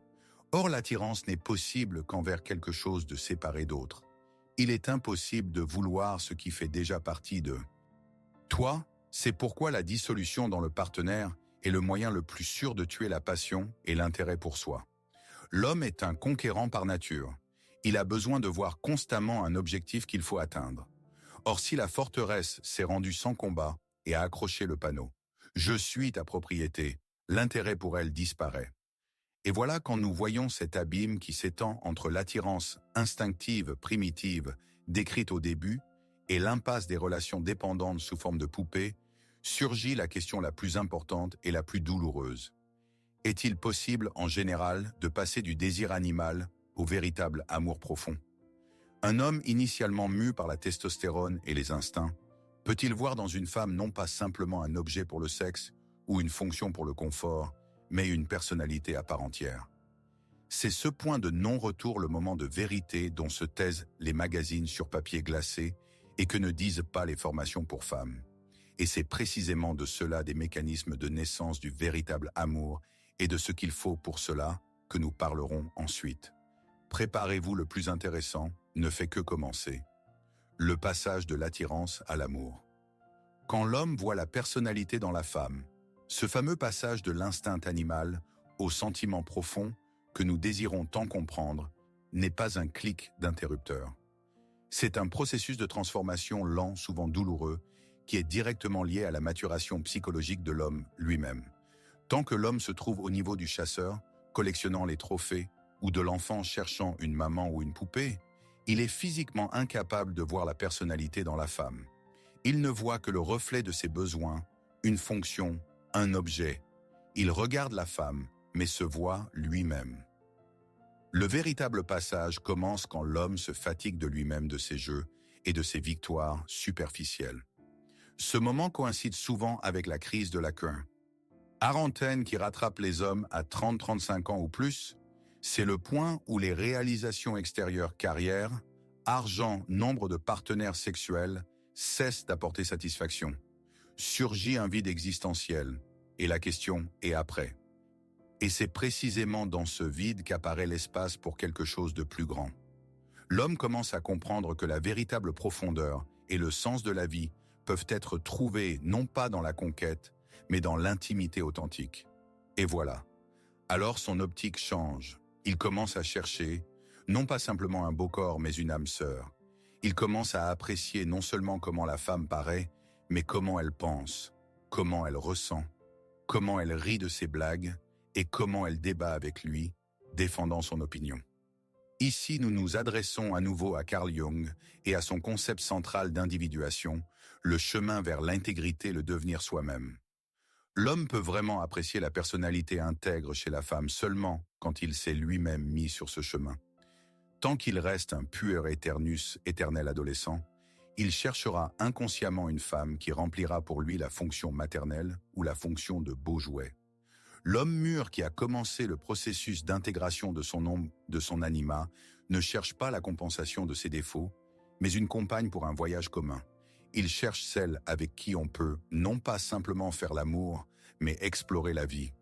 Or, l'attirance n'est possible qu'envers quelque chose de séparé d'autre. Il est impossible de vouloir ce qui fait déjà partie de toi. C'est pourquoi la dissolution dans le partenaire est le moyen le plus sûr de tuer la passion et l'intérêt pour soi. L'homme est un conquérant par nature. Il a besoin de voir constamment un objectif qu'il faut atteindre. Or, si la forteresse s'est rendue sans combat et a accroché le panneau « Je suis ta propriété », l'intérêt pour elle disparaît. Et voilà quand nous voyons cet abîme qui s'étend entre l'attirance instinctive, primitive, décrite au début, et l'impasse des relations dépendantes sous forme de poupées, surgit la question la plus importante et la plus douloureuse. Est-il possible, en général, de passer du désir animal au véritable amour profond? Un homme initialement mu par la testostérone et les instincts, peut-il voir dans une femme non pas simplement un objet pour le sexe ou une fonction pour le confort, mais une personnalité à part entière? C'est ce point de non-retour le moment de vérité dont se taisent les magazines sur papier glacé et que ne disent pas les formations pour femmes. Et c'est précisément de cela des mécanismes de naissance du véritable amour et de ce qu'il faut pour cela que nous parlerons ensuite. Préparez-vous, le plus intéressant ne fait que commencer. Le passage de l'attirance à l'amour. Quand l'homme voit la personnalité dans la femme, ce fameux passage de l'instinct animal au sentiment profond que nous désirons tant comprendre n'est pas un clic d'interrupteur. C'est un processus de transformation lent, souvent douloureux, qui est directement lié à la maturation psychologique de l'homme lui-même. Tant que l'homme se trouve au niveau du chasseur, collectionnant les trophées, ou de l'enfant cherchant une maman ou une poupée, il est physiquement incapable de voir la personnalité dans la femme. Il ne voit que le reflet de ses besoins, une fonction, un objet. Il regarde la femme, mais se voit lui-même. Le véritable passage commence quand l'homme se fatigue de lui-même, de ses jeux et de ses victoires superficielles. Ce moment coïncide souvent avec la crise de la quarantaine qui rattrape les hommes à 30-35 ans ou plus. C'est le point où les réalisations extérieures, carrière, argent, nombre de partenaires sexuels cessent d'apporter satisfaction. Surgit un vide existentiel, et la question est après. Et c'est précisément dans ce vide qu'apparaît l'espace pour quelque chose de plus grand. L'homme commence à comprendre que la véritable profondeur et le sens de la vie peuvent être trouvés non pas dans la conquête, mais dans l'intimité authentique. Et voilà. Alors son optique change. Il commence à chercher, non pas simplement un beau corps, mais une âme sœur. Il commence à apprécier non seulement comment la femme paraît, mais comment elle pense, comment elle ressent, comment elle rit de ses blagues et comment elle débat avec lui, défendant son opinion. Ici, nous nous adressons à nouveau à Carl Jung et à son concept central d'individuation, le chemin vers l'intégrité, le devenir soi-même. L'homme peut vraiment apprécier la personnalité intègre chez la femme seulement quand il s'est lui-même mis sur ce chemin. Tant qu'il reste un puer aeternus, éternel adolescent, il cherchera inconsciemment une femme qui remplira pour lui la fonction maternelle ou la fonction de beau jouet. L'homme mûr qui a commencé le processus d'intégration de son anima ne cherche pas la compensation de ses défauts, mais une compagne pour un voyage commun. Il cherche celle avec qui on peut non pas simplement faire l'amour, mais explorer la vie.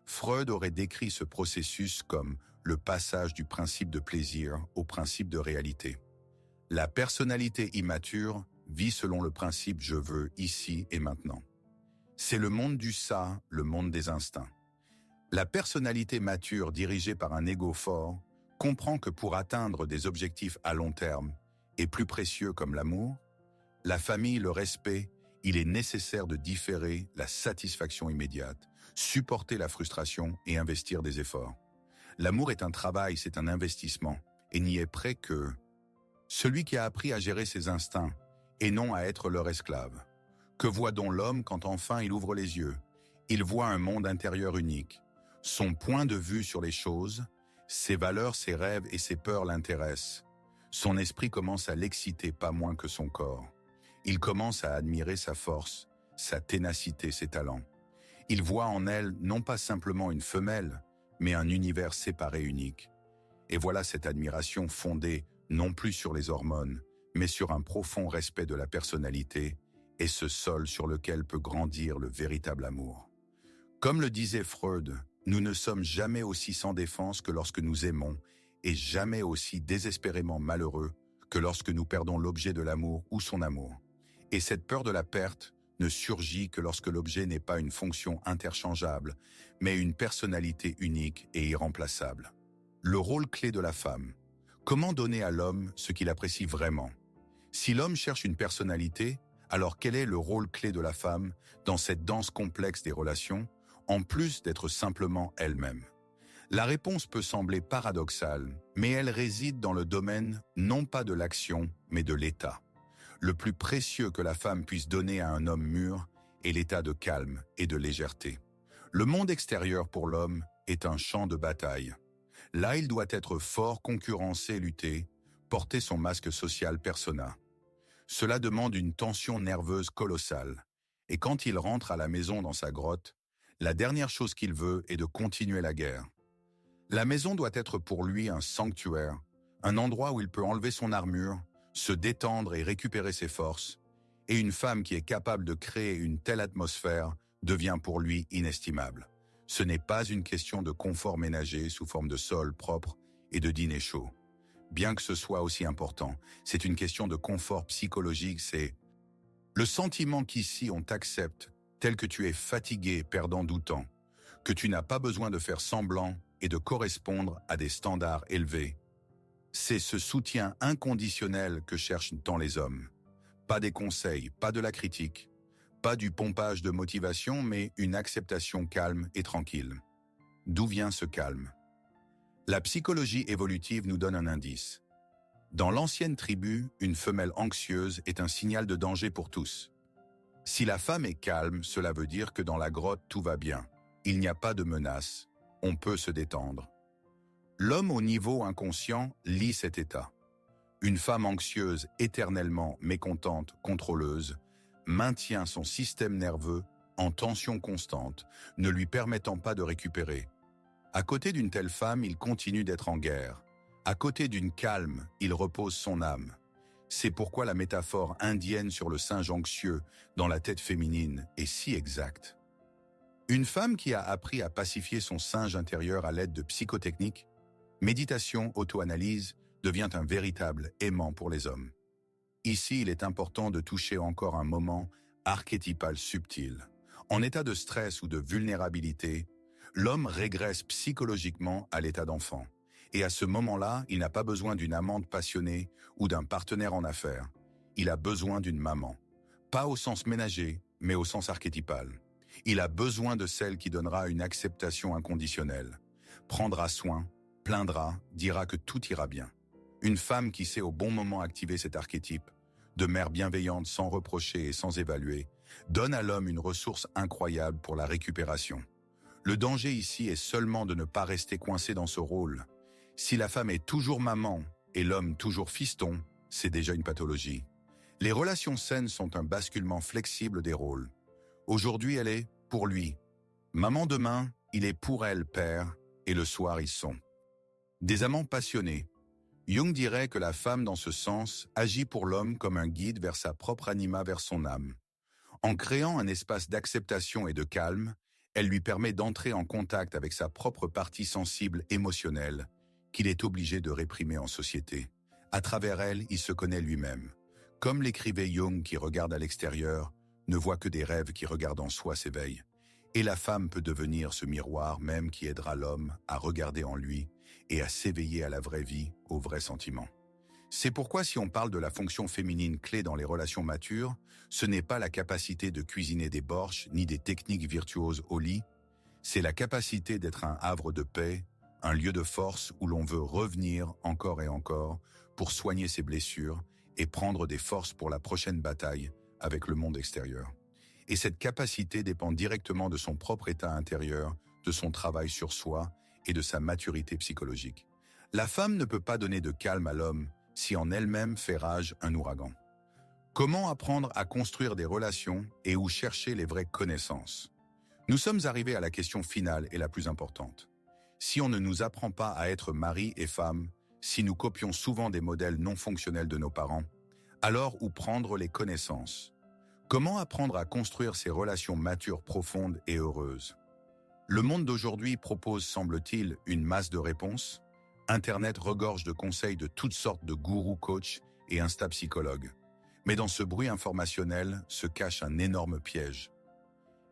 Freud aurait décrit ce processus comme le passage du principe de plaisir au principe de réalité. La personnalité immature vit selon le principe « je veux ici et maintenant ». C'est le monde du ça, le monde des instincts. La personnalité mature dirigée par un ego fort comprend que pour atteindre des objectifs à long terme, et plus précieux comme l'amour, la famille, le respect, il est nécessaire de différer la satisfaction immédiate, supporter la frustration et investir des efforts. L'amour est un travail, c'est un investissement, et n'y est prêt que celui qui a appris à gérer ses instincts et non à être leur esclave. Que voit donc l'homme quand enfin il ouvre les yeux? Il voit un monde intérieur unique. Son point de vue sur les choses, ses valeurs, ses rêves et ses peurs l'intéressent. Son esprit commence à l'exciter pas moins que son corps. Il commence à admirer sa force, sa ténacité, ses talents. Il voit en elle non pas simplement une femelle, mais un univers séparé unique. Et voilà cette admiration fondée non plus sur les hormones, mais sur un profond respect de la personnalité et ce sol sur lequel peut grandir le véritable amour. Comme le disait Freud, nous ne sommes jamais aussi sans défense que lorsque nous aimons et jamais aussi désespérément malheureux que lorsque nous perdons l'objet de l'amour ou son amour. Et cette peur de la perte ne surgit que lorsque l'objet n'est pas une fonction interchangeable, mais une personnalité unique et irremplaçable. Le rôle clé de la femme. Comment donner à l'homme ce qu'il apprécie vraiment? Si l'homme cherche une personnalité, alors quel est le rôle clé de la femme dans cette danse complexe des relations, en plus d'être simplement elle-même? La réponse peut sembler paradoxale, mais elle réside dans le domaine non pas de l'action, mais de l'état. Le plus précieux que la femme puisse donner à un homme mûr est l'état de calme et de légèreté. Le monde extérieur pour l'homme est un champ de bataille. Là, il doit être fort, concurrencer, lutter, porter son masque social persona. Cela demande une tension nerveuse colossale. Et quand il rentre à la maison dans sa grotte, la dernière chose qu'il veut est de continuer la guerre. La maison doit être pour lui un sanctuaire, un endroit où il peut enlever son armure, se détendre et récupérer ses forces, et une femme qui est capable de créer une telle atmosphère devient pour lui inestimable. Ce n'est pas une question de confort ménager sous forme de sol propre et de dîner chaud. Bien que ce soit aussi important, c'est une question de confort psychologique, c'est le sentiment qu'ici on t'accepte tel que tu es fatigué, perdant, doutant, que tu n'as pas besoin de faire semblant et de correspondre à des standards élevés. C'est ce soutien inconditionnel que cherchent tant les hommes. Pas des conseils, pas de la critique, pas du pompage de motivation, mais une acceptation calme et tranquille. D'où vient ce calme? La psychologie évolutive nous donne un indice. Dans l'ancienne tribu, une femelle anxieuse est un signal de danger pour tous. Si la femme est calme, cela veut dire que dans la grotte tout va bien. Il n'y a pas de menace, on peut se détendre. L'homme au niveau inconscient lit cet état. Une femme anxieuse, éternellement mécontente, contrôleuse, maintient son système nerveux en tension constante, ne lui permettant pas de récupérer. À côté d'une telle femme, il continue d'être en guerre. À côté d'une calme, il repose son âme. C'est pourquoi la métaphore indienne sur le singe anxieux dans la tête féminine est si exacte. Une femme qui a appris à pacifier son singe intérieur à l'aide de psychotechniques, méditation, auto-analyse, devient un véritable aimant pour les hommes. Ici, il est important de toucher encore un moment archétypal subtil. En état de stress ou de vulnérabilité, l'homme régresse psychologiquement à l'état d'enfant. Et à ce moment-là, il n'a pas besoin d'une amante passionnée ou d'un partenaire en affaires. Il a besoin d'une maman. Pas au sens ménager, mais au sens archétypal. Il a besoin de celle qui donnera une acceptation inconditionnelle, prendra soin, plaindra, dira que tout ira bien. Une femme qui sait au bon moment activer cet archétype, de mère bienveillante sans reprocher et sans évaluer, donne à l'homme une ressource incroyable pour la récupération. Le danger ici est seulement de ne pas rester coincé dans ce rôle. Si la femme est toujours maman et l'homme toujours fiston, c'est déjà une pathologie. Les relations saines sont un basculement flexible des rôles. Aujourd'hui, elle est pour lui. Maman demain, il est pour elle père, et le soir, ils sont. Des amants passionnés. Jung dirait que la femme, dans ce sens, agit pour l'homme comme un guide vers sa propre anima, vers son âme. En créant un espace d'acceptation et de calme, elle lui permet d'entrer en contact avec sa propre partie sensible émotionnelle, qu'il est obligé de réprimer en société. À travers elle, il se connaît lui-même. Comme l'écrivait Jung qui regarde à l'extérieur, ne voit que des rêves qui regardent en soi s'éveillent. Et la femme peut devenir ce miroir même qui aidera l'homme à regarder en lui et à s'éveiller à la vraie vie, aux vrais sentiments. C'est pourquoi si on parle de la fonction féminine clé dans les relations matures, ce n'est pas la capacité de cuisiner des borshs ni des techniques virtuoses au lit, c'est la capacité d'être un havre de paix, un lieu de force où l'on veut revenir encore et encore pour soigner ses blessures et prendre des forces pour la prochaine bataille avec le monde extérieur. Et cette capacité dépend directement de son propre état intérieur, de son travail sur soi et de sa maturité psychologique. La femme ne peut pas donner de calme à l'homme si en elle-même fait rage un ouragan. Comment apprendre à construire des relations et où chercher les vraies connaissances? Nous sommes arrivés à la question finale et la plus importante. Si on ne nous apprend pas à être mari et femme, si nous copions souvent des modèles non fonctionnels de nos parents, alors où prendre les connaissances? Comment apprendre à construire ces relations matures, profondes et heureuses? Le monde d'aujourd'hui propose, semble-t-il, une masse de réponses. Internet regorge de conseils de toutes sortes de gourous coachs et insta-psychologues. Mais dans ce bruit informationnel se cache un énorme piège.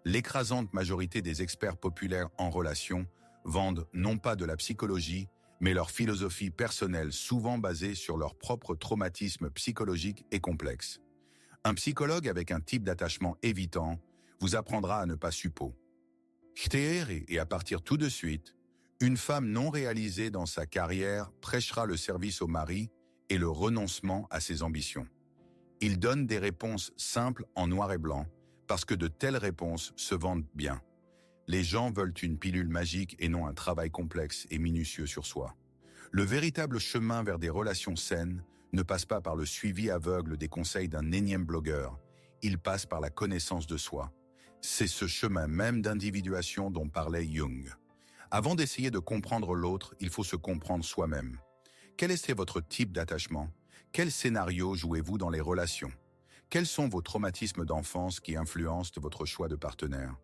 L'écrasante majorité des experts populaires en relations vendent non pas de la psychologie, mais leur philosophie personnelle souvent basée sur leur propre traumatisme psychologique et complexe. Un psychologue avec un type d'attachement évitant vous apprendra à ne pas suppo. Et à partir tout de suite, une femme non réalisée dans sa carrière prêchera le service au mari et le renoncement à ses ambitions. Il donne des réponses simples en noir et blanc, parce que de telles réponses se vendent bien. Les gens veulent une pilule magique et non un travail complexe et minutieux sur soi. Le véritable chemin vers des relations saines ne passe pas par le suivi aveugle des conseils d'un énième blogueur, il passe par la connaissance de soi. C'est ce chemin même d'individuation dont parlait Jung. Avant d'essayer de comprendre l'autre, il faut se comprendre soi-même. Quel est votre type d'attachement? Quel scénario jouez-vous dans les relations? Quels sont vos traumatismes d'enfance qui influencent votre choix de partenaire?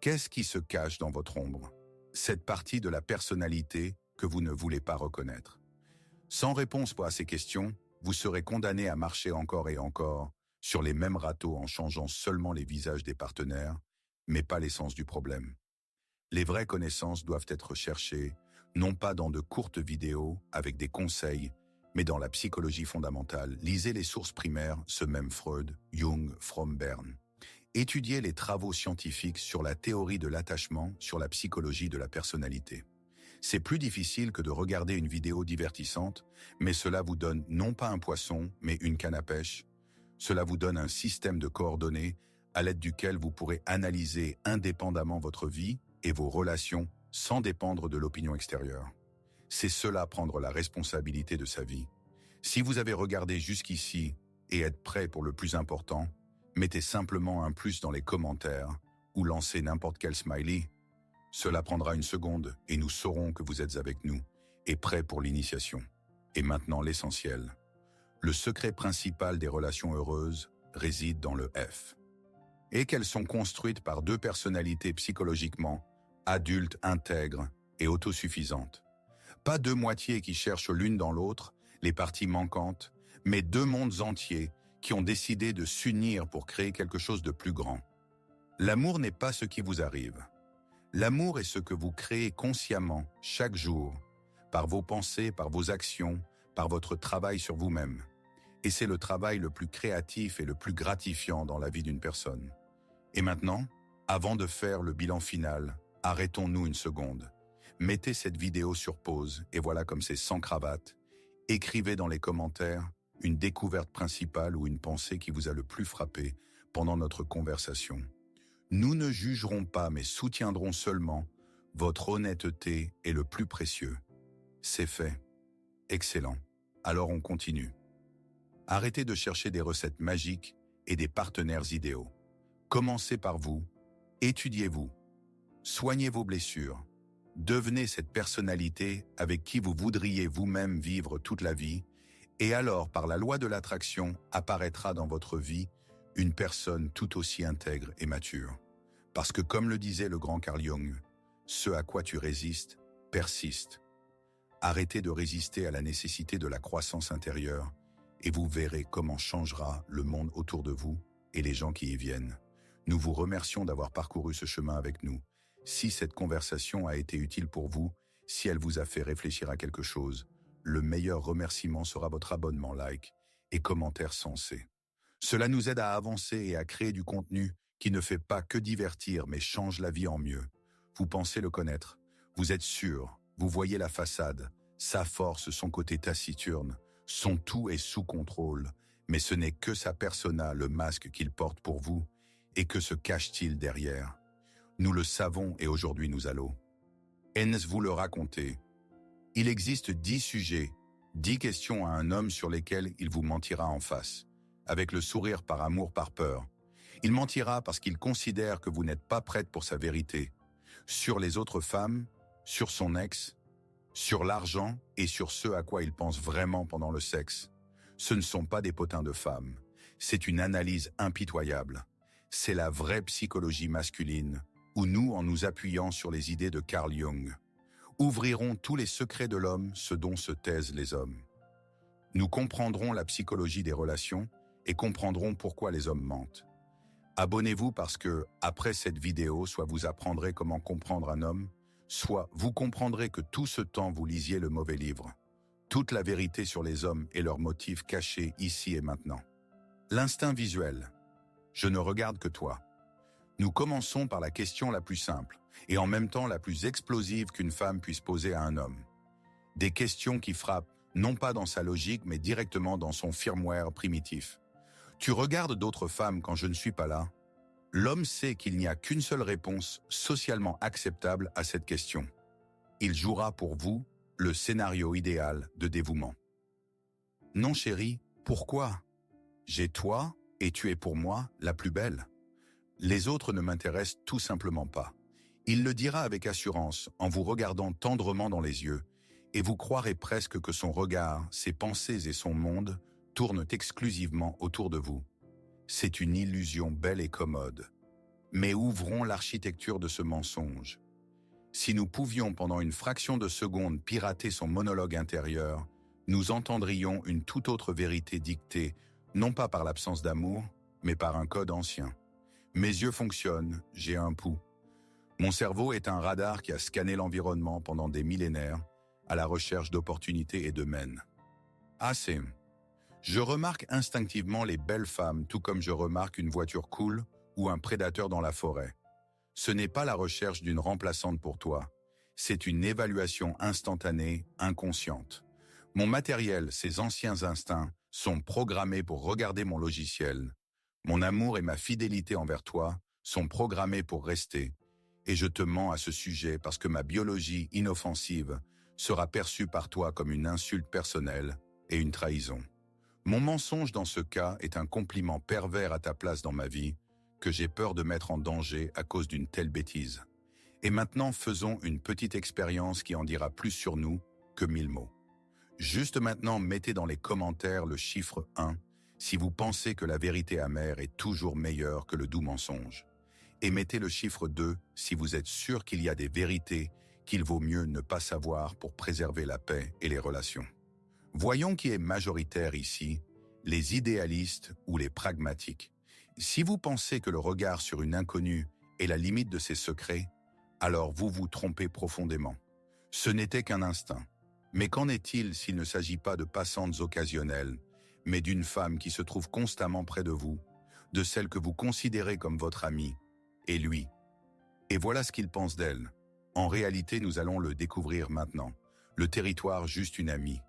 Qu'est-ce qui se cache dans votre ombre? Cette partie de la personnalité que vous ne voulez pas reconnaître. Sans réponse à ces questions, vous serez condamné à marcher encore et encore sur les mêmes râteaux en changeant seulement les visages des partenaires, mais pas l'essence du problème. Les vraies connaissances doivent être cherchées, non pas dans de courtes vidéos avec des conseils, mais dans la psychologie fondamentale. Lisez les sources primaires, ce même Freud, Jung, Fromm, Bern. Étudiez les travaux scientifiques sur la théorie de l'attachement, sur la psychologie de la personnalité. C'est plus difficile que de regarder une vidéo divertissante, mais cela vous donne non pas un poisson, mais une canne à pêche. Cela vous donne un système de coordonnées à l'aide duquel vous pourrez analyser indépendamment votre vie et vos relations sans dépendre de l'opinion extérieure. C'est cela prendre la responsabilité de sa vie. Si vous avez regardé jusqu'ici et êtes prêt pour le plus important, mettez simplement un plus dans les commentaires ou lancez n'importe quel smiley. Cela prendra une seconde et nous saurons que vous êtes avec nous et prêts pour l'initiation. Et maintenant l'essentiel. Le secret principal des relations heureuses réside dans le F. Et qu'elles sont construites par deux personnalités psychologiquement adultes, intègres et autosuffisantes. Pas deux moitiés qui cherchent l'une dans l'autre, les parties manquantes, mais deux mondes entiers qui ont décidé de s'unir pour créer quelque chose de plus grand. L'amour n'est pas ce qui vous arrive. L'amour est ce que vous créez consciemment, chaque jour, par vos pensées, par vos actions, par votre travail sur vous-même. Et c'est le travail le plus créatif et le plus gratifiant dans la vie d'une personne. Et maintenant, avant de faire le bilan final, arrêtons-nous une seconde. Mettez cette vidéo sur pause et voilà comme c'est sans cravate. Écrivez dans les commentaires une découverte principale ou une pensée qui vous a le plus frappé pendant notre conversation. Nous ne jugerons pas mais soutiendrons seulement. Votre honnêteté est le plus précieux. C'est fait. Excellent. Alors on continue. Arrêtez de chercher des recettes magiques et des partenaires idéaux. Commencez par vous. Étudiez-vous. Soignez vos blessures. Devenez cette personnalité avec qui vous voudriez vous-même vivre toute la vie, et alors, par la loi de l'attraction, apparaîtra dans votre vie une personne tout aussi intègre et mature. Parce que comme le disait le grand Carl Jung, ce à quoi tu résistes, persiste. Arrêtez de résister à la nécessité de la croissance intérieure, et vous verrez comment changera le monde autour de vous et les gens qui y viennent. Nous vous remercions d'avoir parcouru ce chemin avec nous. Si cette conversation a été utile pour vous, Si elle vous a fait réfléchir à quelque chose, le meilleur remerciement sera votre abonnement, like et commentaire sensé. Cela nous aide à avancer et à créer du contenu qui ne fait pas que divertir mais change la vie en mieux. Vous pensez le connaître, vous êtes sûr, vous voyez la façade, sa force, son côté taciturne, son tout est sous contrôle, mais ce n'est que sa persona, le masque qu'il porte pour vous, et que se cache-t-il derrière? Nous le savons et aujourd'hui nous allons vous le raconter. Il existe 10 sujets, 10 questions à un homme sur lesquelles il vous mentira en face, avec le sourire par amour, par peur. Il mentira parce qu'il considère que vous n'êtes pas prête pour sa vérité, sur les autres femmes, sur son ex, sur l'argent et sur ce à quoi il pense vraiment pendant le sexe. Ce ne sont pas des potins de femmes, c'est une analyse impitoyable. C'est la vraie psychologie masculine, où nous, en nous appuyant sur les idées de Carl Jung, ouvrirons tous les secrets de l'homme, ce dont se taisent les hommes. Nous comprendrons la psychologie des relations et comprendrons pourquoi les hommes mentent. Abonnez-vous parce que, après cette vidéo, soit vous apprendrez comment comprendre un homme, soit vous comprendrez que tout ce temps vous lisiez le mauvais livre. Toute la vérité sur les hommes et leurs motifs cachés ici et maintenant. L'instinct visuel. Je ne regarde que toi. Nous commençons par la question la plus simple, et en même temps la plus explosive qu'une femme puisse poser à un homme. Des questions qui frappent, non pas dans sa logique, mais directement dans son firmware primitif. Tu regardes d'autres femmes quand je ne suis pas là? L'homme sait qu'il n'y a qu'une seule réponse socialement acceptable à cette question. Il jouera pour vous le scénario idéal de dévouement. Non chérie, pourquoi? J'ai toi, et tu es pour moi la plus belle. Les autres ne m'intéressent tout simplement pas. Il le dira avec assurance en vous regardant tendrement dans les yeux, et vous croirez presque que son regard, ses pensées et son monde tournent exclusivement autour de vous. C'est une illusion belle et commode. Mais ouvrons l'architecture de ce mensonge. Si nous pouvions pendant une fraction de seconde pirater son monologue intérieur, nous entendrions une toute autre vérité dictée, non pas par l'absence d'amour, mais par un code ancien. Mes yeux fonctionnent, j'ai un pouls. Mon cerveau est un radar qui a scanné l'environnement pendant des millénaires à la recherche d'opportunités et de mènes. Assez. Je remarque instinctivement les belles femmes, tout comme je remarque une voiture cool ou un prédateur dans la forêt. Ce n'est pas la recherche d'une remplaçante pour toi. C'est une évaluation instantanée, inconsciente. Mon matériel, ces anciens instincts, sont programmés pour regarder mon logiciel. Mon amour et ma fidélité envers toi sont programmés pour rester, et je te mens à ce sujet parce que ma biologie inoffensive sera perçue par toi comme une insulte personnelle et une trahison. Mon mensonge dans ce cas est un compliment pervers à ta place dans ma vie, que j'ai peur de mettre en danger à cause d'une telle bêtise. Et maintenant, faisons une petite expérience qui en dira plus sur nous que 1000 mots. Juste maintenant, mettez dans les commentaires le chiffre 1 si vous pensez que la vérité amère est toujours meilleure que le doux mensonge. Et mettez le chiffre 2 si vous êtes sûr qu'il y a des vérités qu'il vaut mieux ne pas savoir pour préserver la paix et les relations. Voyons qui est majoritaire ici, les idéalistes ou les pragmatiques. Si vous pensez que le regard sur une inconnue est la limite de ses secrets, alors vous vous trompez profondément. Ce n'était qu'un instinct. Mais qu'en est-il s'il ne s'agit pas de passantes occasionnelles, mais d'une femme qui se trouve constamment près de vous, de celle que vous considérez comme votre amie, et lui? Et voilà ce qu'il pense d'elle. En réalité, nous allons le découvrir maintenant. Le territoire juste une amie.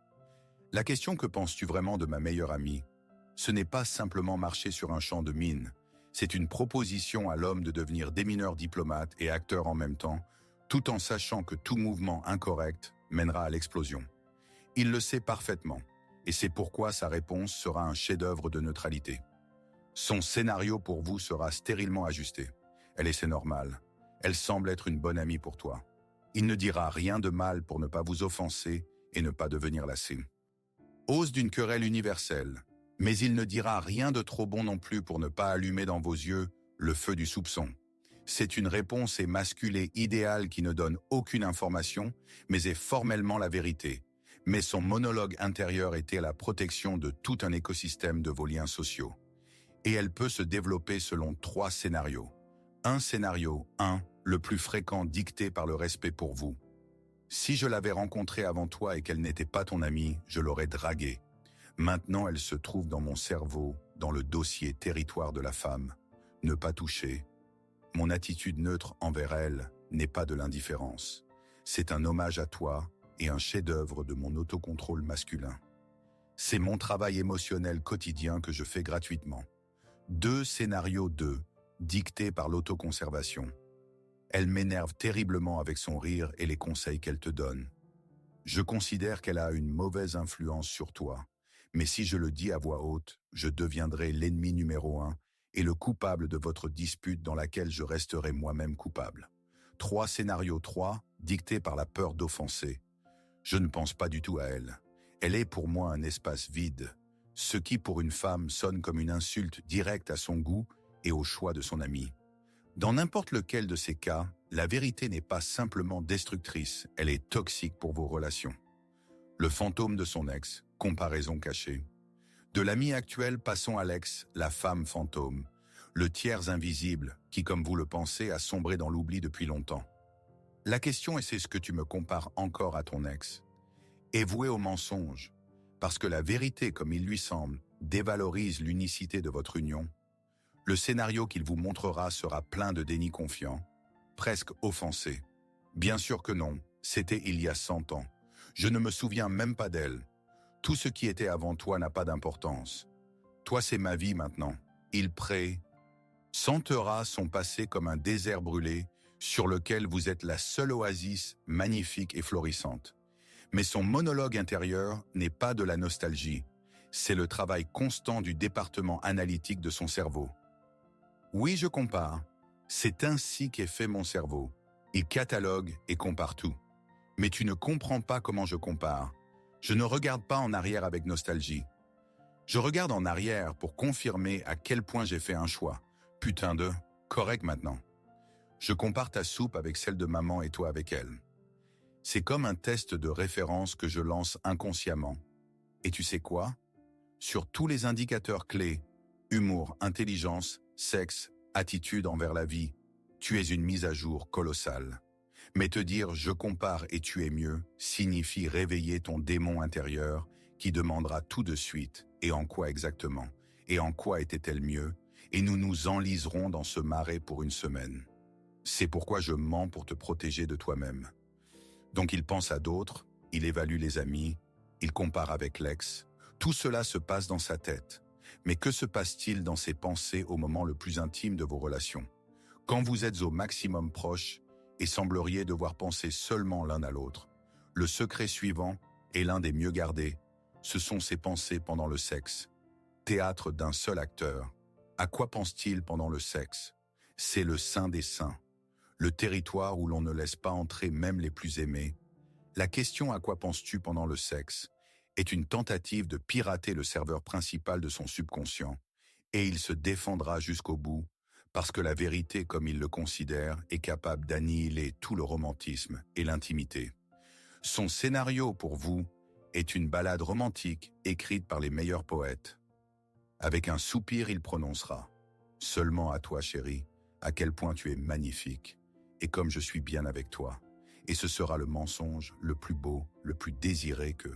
La question que penses-tu vraiment de ma meilleure amie? Ce n'est pas simplement marcher sur un champ de mine. C'est une proposition à l'homme de devenir démineur diplomate et acteur en même temps, tout en sachant que tout mouvement incorrect mènera à l'explosion. Il le sait parfaitement, et c'est pourquoi sa réponse sera un chef-d'œuvre de neutralité. Son scénario pour vous sera stérilement ajusté. Elle essaie normal. Elle semble être une bonne amie pour toi. Il ne dira rien de mal pour ne pas vous offenser et ne pas devenir lassé. Ose d'une querelle universelle, mais il ne dira rien de trop bon non plus pour ne pas allumer dans vos yeux le feu du soupçon. C'est une réponse émasculée idéale qui ne donne aucune information, mais est formellement la vérité. Mais son monologue intérieur était la protection de tout un écosystème de vos liens sociaux. Et elle peut se développer selon 3 scénarios. Un scénario 1, le plus fréquent dicté par le respect pour vous. Si je l'avais rencontrée avant toi et qu'elle n'était pas ton amie, je l'aurais draguée. Maintenant, elle se trouve dans mon cerveau, dans le dossier territoire de la femme. Ne pas toucher. Mon attitude neutre envers elle n'est pas de l'indifférence. C'est un hommage à toi et un chef-d'œuvre de mon autocontrôle masculin. C'est mon travail émotionnel quotidien que je fais gratuitement. 2 scénarios 2, dictés par l'autoconservation. Elle m'énerve terriblement avec son rire et les conseils qu'elle te donne. Je considère qu'elle a une mauvaise influence sur toi, mais si je le dis à voix haute, je deviendrai l'ennemi numéro 1 et le coupable de votre dispute dans laquelle je resterai moi-même coupable. 3 scénarios 3, dictés par la peur d'offenser. Je ne pense pas du tout à elle. Elle est pour moi un espace vide, ce qui pour une femme sonne comme une insulte directe à son goût et au choix de son ami. Dans n'importe lequel de ces cas, la vérité n'est pas simplement destructrice, elle est toxique pour vos relations. Le fantôme de son ex, comparaison cachée. De l'ami actuel, passons à l'ex, la femme fantôme. Le tiers invisible, qui comme vous le pensez, a sombré dans l'oubli depuis longtemps. La question est, est-ce que tu me compares encore à ton ex ? Est voué au mensonge, parce que la vérité, comme il lui semble, dévalorise l'unicité de votre union. Le scénario qu'il vous montrera sera plein de déni confiant, presque offensé. Bien sûr que non, c'était il y a 100 ans. Je ne me souviens même pas d'elle. Tout ce qui était avant toi n'a pas d'importance. Toi, c'est ma vie maintenant. Il sentera son passé comme un désert brûlé sur lequel vous êtes la seule oasis magnifique et florissante. Mais son monologue intérieur n'est pas de la nostalgie. C'est le travail constant du département analytique de son cerveau. Oui, je compare. C'est ainsi qu'est fait mon cerveau. Il catalogue et compare tout. Mais tu ne comprends pas comment je compare. Je ne regarde pas en arrière avec nostalgie. Je regarde en arrière pour confirmer à quel point j'ai fait un choix. Putain de, correct maintenant. Je compare ta soupe avec celle de maman et toi avec elle. C'est comme un test de référence que je lance inconsciemment. Et tu sais quoi ? Sur tous les indicateurs clés, humour, intelligence, sexe, attitude envers la vie, tu es une mise à jour colossale. Mais te dire « je compare et tu es mieux » signifie réveiller ton démon intérieur qui demandera tout de suite « et en quoi exactement ?» et « en quoi était-elle mieux ?» et nous nous enliserons dans ce marais pour une semaine. C'est pourquoi je mens pour te protéger de toi-même. Donc il pense à d'autres, il évalue les amis, il compare avec l'ex. Tout cela se passe dans sa tête. Mais que se passe-t-il dans ses pensées au moment le plus intime de vos relations ? Quand vous êtes au maximum proche et sembleriez devoir penser seulement l'un à l'autre, le secret suivant est l'un des mieux gardés. Ce sont ses pensées pendant le sexe. Théâtre d'un seul acteur. À quoi pense-t-il pendant le sexe ? C'est le saint des saints. Le territoire où l'on ne laisse pas entrer même les plus aimés. La question « à quoi penses-tu pendant le sexe ?» est une tentative de pirater le serveur principal de son subconscient, et il se défendra jusqu'au bout, parce que la vérité, comme il le considère, est capable d'annihiler tout le romantisme et l'intimité. Son scénario pour vous est une ballade romantique écrite par les meilleurs poètes. Avec un soupir, il prononcera « Seulement à toi, chérie, à quel point tu es magnifique, et comme je suis bien avec toi. » Et ce sera le mensonge le plus beau, le plus désiré que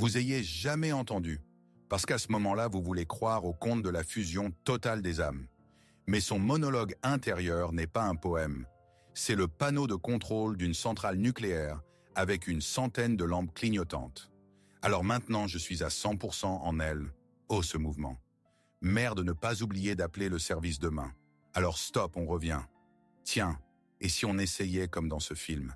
vous ayez jamais entendu, parce qu'à ce moment-là, vous voulez croire au conte de la fusion totale des âmes. Mais son monologue intérieur n'est pas un poème. C'est le panneau de contrôle d'une centrale nucléaire avec une centaine de lampes clignotantes. Alors maintenant, je suis à 100% en elle. Oh, ce mouvement. Merde, ne pas oublier d'appeler le service demain. Alors stop, on revient. Tiens, et si on essayait comme dans ce film ?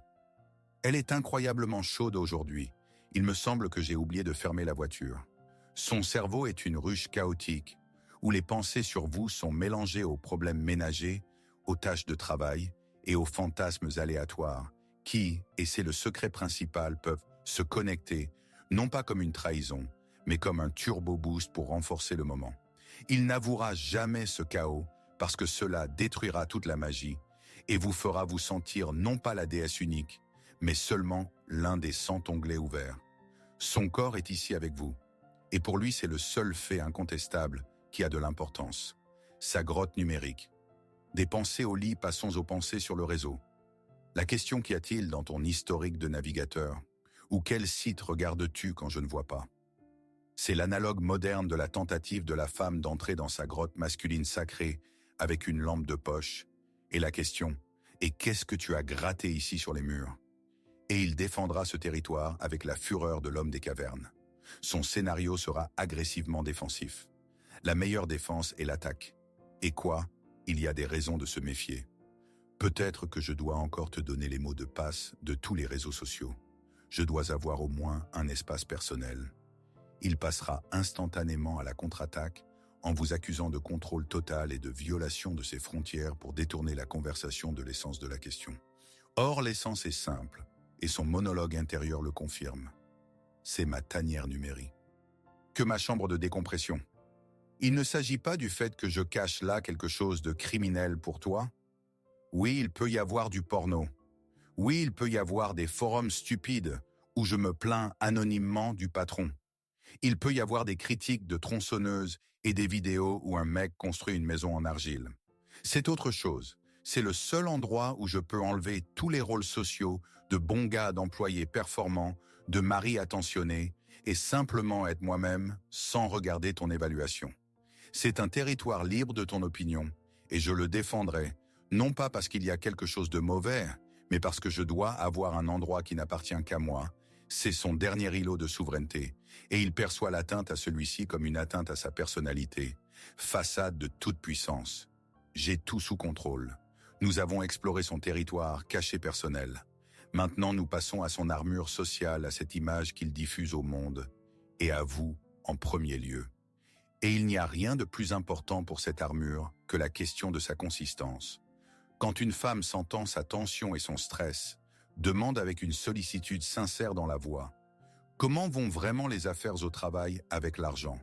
Elle est incroyablement chaude aujourd'hui. Il me semble que j'ai oublié de fermer la voiture. Son cerveau est une ruche chaotique, où les pensées sur vous sont mélangées aux problèmes ménagers, aux tâches de travail et aux fantasmes aléatoires, qui, et c'est le secret principal, peuvent se connecter, non pas comme une trahison, mais comme un turbo boost pour renforcer le moment. Il n'avouera jamais ce chaos, parce que cela détruira toute la magie, et vous fera vous sentir non pas la déesse unique, mais seulement l'un des 100 onglets ouverts. Son corps est ici avec vous, et pour lui c'est le seul fait incontestable qui a de l'importance. Sa grotte numérique. Des pensées au lit, passons aux pensées sur le réseau. La question qu'y a-t-il dans ton historique de navigateur? Ou quel site regardes-tu quand je ne vois pas? C'est l'analogue moderne de la tentative de la femme d'entrer dans sa grotte masculine sacrée avec une lampe de poche. Et la question, et qu'est-ce que tu as gratté ici sur les murs? Et il défendra ce territoire avec la fureur de l'homme des cavernes. Son scénario sera agressivement défensif. La meilleure défense est l'attaque. Et quoi? Il y a des raisons de se méfier. Peut-être que je dois encore te donner les mots de passe de tous les réseaux sociaux. Je dois avoir au moins un espace personnel. Il passera instantanément à la contre-attaque en vous accusant de contrôle total et de violation de ses frontières pour détourner la conversation de l'essence de la question. Or, l'essence est simple, et son monologue intérieur le confirme. C'est ma tanière numérique. Que ma chambre de décompression. Il ne s'agit pas du fait que je cache là quelque chose de criminel pour toi. Oui, il peut y avoir du porno. Oui, il peut y avoir des forums stupides où je me plains anonymement du patron. Il peut y avoir des critiques de tronçonneuses et des vidéos où un mec construit une maison en argile. C'est autre chose. C'est le seul endroit où je peux enlever tous les rôles sociaux de bon gars d'employé performant, de mari attentionné et simplement être moi-même sans regarder ton évaluation. C'est un territoire libre de ton opinion et je le défendrai, non pas parce qu'il y a quelque chose de mauvais, mais parce que je dois avoir un endroit qui n'appartient qu'à moi. C'est son dernier îlot de souveraineté, et il perçoit l'atteinte à celui-ci comme une atteinte à sa personnalité, façade de toute puissance. J'ai tout sous contrôle. Nous avons exploré son territoire caché personnel. Maintenant nous passons à son armure sociale, à cette image qu'il diffuse au monde, et à vous en premier lieu. Et il n'y a rien de plus important pour cette armure que la question de sa consistance. Quand une femme s'entend sa tension et son stress, demande avec une sollicitude sincère dans la voix, comment vont vraiment les affaires au travail avec l'argent?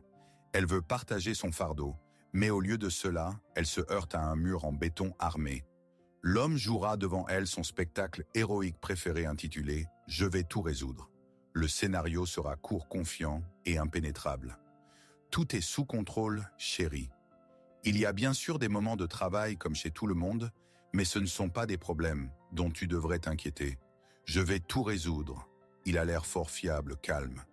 Elle veut partager son fardeau, mais au lieu de cela, elle se heurte à un mur en béton armé. L'homme jouera devant elle son spectacle héroïque préféré intitulé « Je vais tout résoudre ». Le scénario sera court, confiant et impénétrable. Tout est sous contrôle, chérie. Il y a bien sûr des moments de travail comme chez tout le monde, mais ce ne sont pas des problèmes dont tu devrais t'inquiéter. Je vais tout résoudre. Il a l'air fort fiable, calme.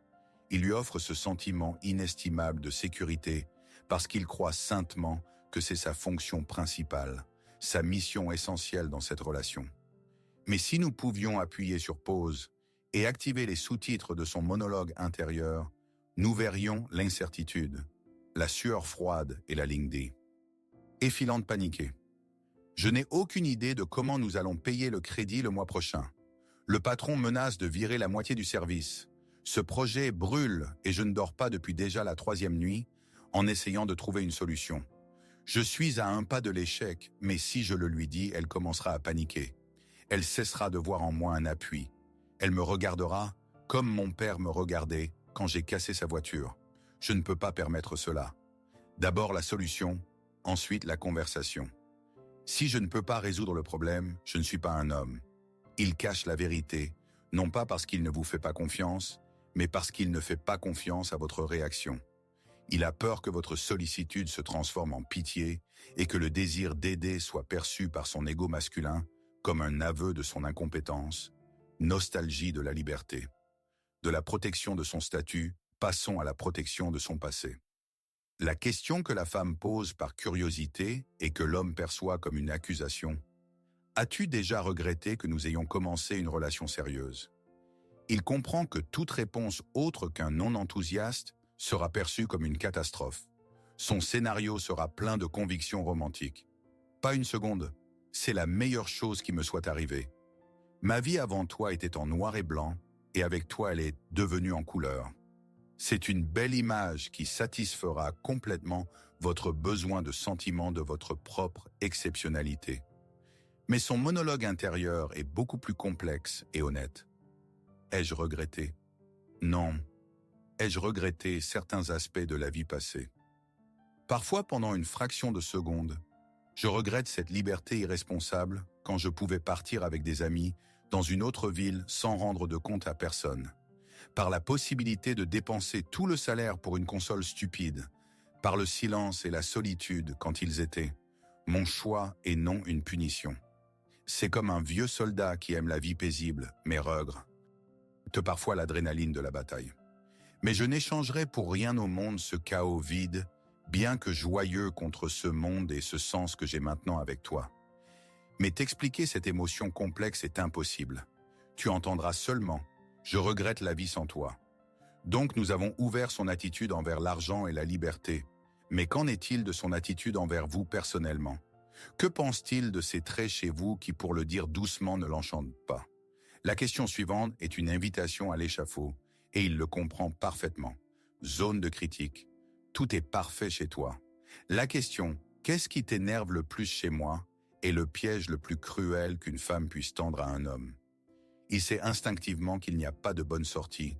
Il lui offre ce sentiment inestimable de sécurité parce qu'il croit saintement que c'est sa fonction principale, sa mission essentielle dans cette relation. Mais si nous pouvions appuyer sur pause et activer les sous-titres de son monologue intérieur, nous verrions l'incertitude, la sueur froide et la ligne D. Effilante paniquée. Je n'ai aucune idée de comment nous allons payer le crédit le mois prochain. Le patron menace de virer la moitié du service. Ce projet brûle et je ne dors pas depuis déjà la 3e nuit en essayant de trouver une solution. Je suis à un pas de l'échec, mais si je le lui dis, elle commencera à paniquer. Elle cessera de voir en moi un appui. Elle me regardera comme mon père me regardait quand j'ai cassé sa voiture. Je ne peux pas permettre cela. D'abord la solution, ensuite la conversation. Si je ne peux pas résoudre le problème, je ne suis pas un homme. Il cache la vérité, non pas parce qu'il ne vous fait pas confiance, mais parce qu'il ne fait pas confiance à votre réaction. Il a peur que votre sollicitude se transforme en pitié et que le désir d'aider soit perçu par son ego masculin comme un aveu de son incompétence, nostalgie de la liberté. De la protection de son statut, passons à la protection de son passé. La question que la femme pose par curiosité et que l'homme perçoit comme une accusation. As-tu déjà regretté que nous ayons commencé une relation sérieuse? Il comprend que toute réponse autre qu'un non-enthousiaste sera perçue comme une catastrophe. Son scénario sera plein de convictions romantiques. Pas une seconde, c'est la meilleure chose qui me soit arrivée. Ma vie avant toi était en noir et blanc, et avec toi elle est devenue en couleur. C'est une belle image qui satisfera complètement votre besoin de sentiment de votre propre exceptionnalité. Mais son monologue intérieur est beaucoup plus complexe et honnête. Ai-je regretté? Non. Ai-je regretté certains aspects de la vie passée? Parfois, pendant une fraction de seconde, je regrette cette liberté irresponsable quand je pouvais partir avec des amis dans une autre ville sans rendre de compte à personne. Par la possibilité de dépenser tout le salaire pour une console stupide, par le silence et la solitude quand ils étaient, mon choix et non une punition. C'est comme un vieux soldat qui aime la vie paisible, mais regre, parfois l'adrénaline de la bataille. Mais je n'échangerai pour rien au monde ce chaos vide, bien que joyeux contre ce monde et ce sens que j'ai maintenant avec toi. Mais t'expliquer cette émotion complexe est impossible. Tu entendras seulement « je regrette la vie sans toi ». Donc nous avons ouvert son attitude envers l'argent et la liberté. Mais qu'en est-il de son attitude envers vous personnellement? Que pense-t-il de ces traits chez vous qui, pour le dire doucement, ne l'enchantent pas? La question suivante est une invitation à l'échafaud, et il le comprend parfaitement. Zone de critique. Tout est parfait chez toi. La question « qu'est-ce qui t'énerve le plus chez moi ?» est le piège le plus cruel qu'une femme puisse tendre à un homme. Il sait instinctivement qu'il n'y a pas de bonne sortie.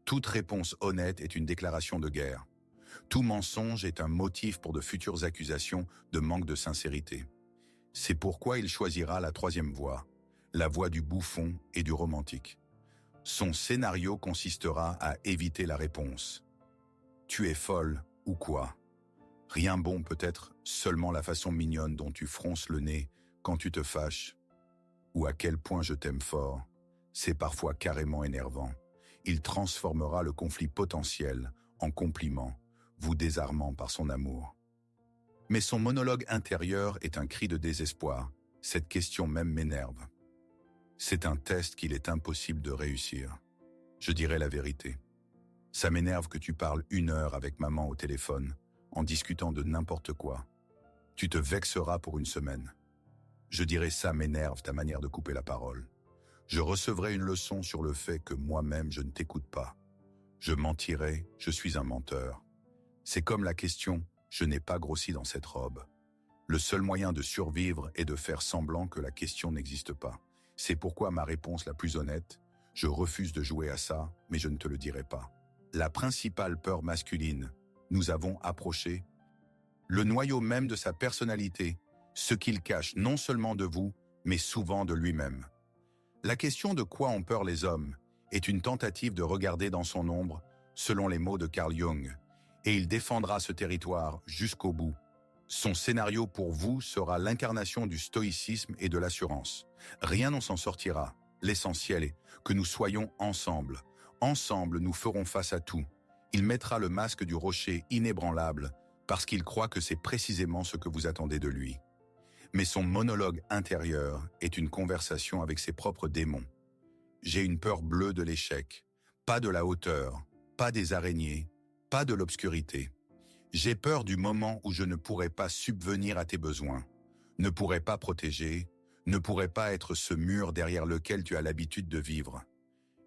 Toute réponse honnête est une déclaration de guerre. Tout mensonge est un motif pour de futures accusations de manque de sincérité. C'est pourquoi il choisira la troisième voie, la voie du bouffon et du romantique. Son scénario consistera à éviter la réponse. Tu es folle ou quoi? Rien bon peut-être, seulement la façon mignonne dont tu fronces le nez quand tu te fâches. Ou à quel point je t'aime fort. C'est parfois carrément énervant. Il transformera le conflit potentiel en compliment, vous désarmant par son amour. Mais son monologue intérieur est un cri de désespoir. Cette question même m'énerve. C'est un test qu'il est impossible de réussir. Je dirai la vérité. Ça m'énerve que tu parles 1 heure avec maman au téléphone, en discutant de n'importe quoi. Tu te vexeras pour 1 semaine. Je dirai ça m'énerve ta manière de couper la parole. Je recevrai une leçon sur le fait que moi-même je ne t'écoute pas. Je mentirai, je suis un menteur. C'est comme la question « je n'ai pas grossi dans cette robe ». Le seul moyen de survivre est de faire semblant que la question n'existe pas. C'est pourquoi ma réponse la plus honnête, je refuse de jouer à ça, mais je ne te le dirai pas. La principale peur masculine, nous avons approché le noyau même de sa personnalité, ce qu'il cache non seulement de vous, mais souvent de lui-même. La question de quoi ont peur les hommes est une tentative de regarder dans son ombre, selon les mots de Carl Jung, et il défendra ce territoire jusqu'au bout. Son scénario pour vous sera l'incarnation du stoïcisme et de l'assurance. Rien n'en s'en sortira. L'essentiel est que nous soyons ensemble. Ensemble, nous ferons face à tout. Il mettra le masque du rocher inébranlable parce qu'il croit que c'est précisément ce que vous attendez de lui. Mais son monologue intérieur est une conversation avec ses propres démons. J'ai une peur bleue de l'échec, pas de la hauteur, pas des araignées, pas de l'obscurité. J'ai peur du moment où je ne pourrai pas subvenir à tes besoins, ne pourrai pas protéger, ne pourrai pas être ce mur derrière lequel tu as l'habitude de vivre.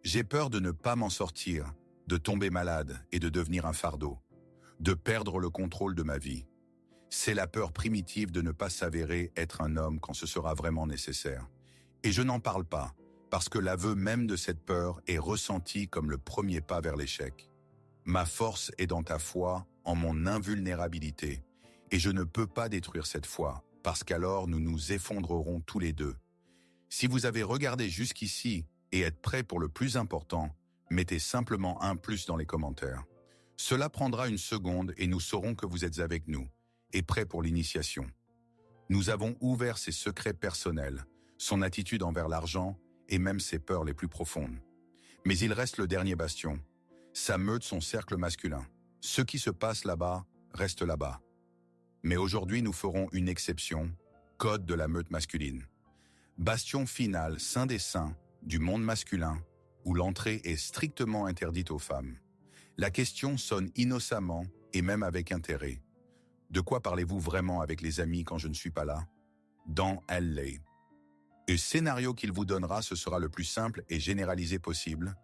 J'ai peur de ne pas m'en sortir, de tomber malade et de devenir un fardeau, de perdre le contrôle de ma vie. C'est la peur primitive de ne pas s'avérer être un homme quand ce sera vraiment nécessaire. Et je n'en parle pas, parce que l'aveu même de cette peur est ressenti comme le premier pas vers l'échec. Ma force est dans ta foi, en mon invulnérabilité, et je ne peux pas détruire cette foi, parce qu'alors nous nous effondrerons tous les deux. Si vous avez regardé jusqu'ici et êtes prêt pour le plus important, mettez simplement un plus dans les commentaires. Cela prendra 1 seconde et nous saurons que vous êtes avec nous, et prêt pour l'initiation. Nous avons ouvert ses secrets personnels, son attitude envers l'argent et même ses peurs les plus profondes. Mais il reste le dernier bastion, sa meute, son cercle masculin. Ce qui se passe là-bas reste là-bas. Mais aujourd'hui, nous ferons une exception, code de la meute masculine. Bastion final, saint des saints, du monde masculin, où l'entrée est strictement interdite aux femmes. La question sonne innocemment et même avec intérêt. De quoi parlez-vous vraiment avec les amis quand je ne suis pas là? Dans LA. Le scénario qu'il vous donnera, ce sera le plus simple et généralisé possible.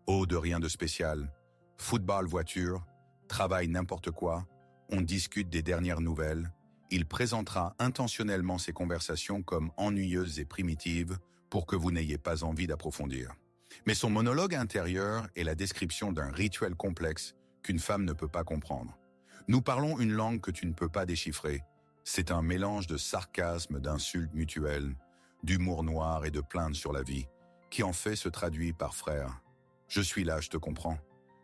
Oh, de rien de spécial. Football, voiture, travail, n'importe quoi. On discute des dernières nouvelles. Il présentera intentionnellement ces conversations comme ennuyeuses et primitives pour que vous n'ayez pas envie d'approfondir. Mais son monologue intérieur est la description d'un rituel complexe qu'une femme ne peut pas comprendre. Nous parlons une langue que tu ne peux pas déchiffrer. C'est un mélange de sarcasme, d'insultes mutuelles, d'humour noir et de plaintes sur la vie, qui en fait se traduit par frère. Je suis là, je te comprends.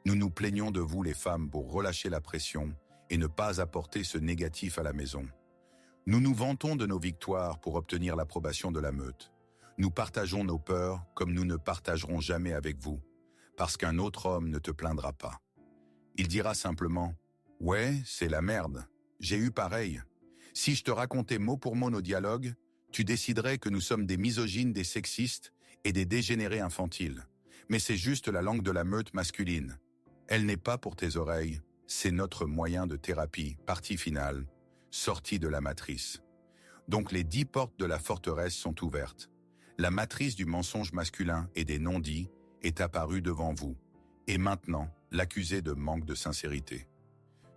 Nous nous plaignons de vous les femmes pour relâcher la pression et ne pas apporter ce négatif à la maison. Nous nous vantons de nos victoires pour obtenir l'approbation de la meute. Nous partageons nos peurs comme nous ne partagerons jamais avec vous, parce qu'un autre homme ne te plaindra pas. Il dira simplement « Ouais, c'est la merde, j'ai eu pareil ». Si je te racontais mot pour mot nos dialogues, tu déciderais que nous sommes des misogynes, des sexistes et des dégénérés infantiles. Mais c'est juste la langue de la meute masculine. Elle n'est pas pour tes oreilles, c'est notre moyen de thérapie, partie finale, sortie de la matrice. Donc les 10 portes de la forteresse sont ouvertes. La matrice du mensonge masculin et des non-dits est apparue devant vous. Et maintenant, l'accuser de manque de sincérité.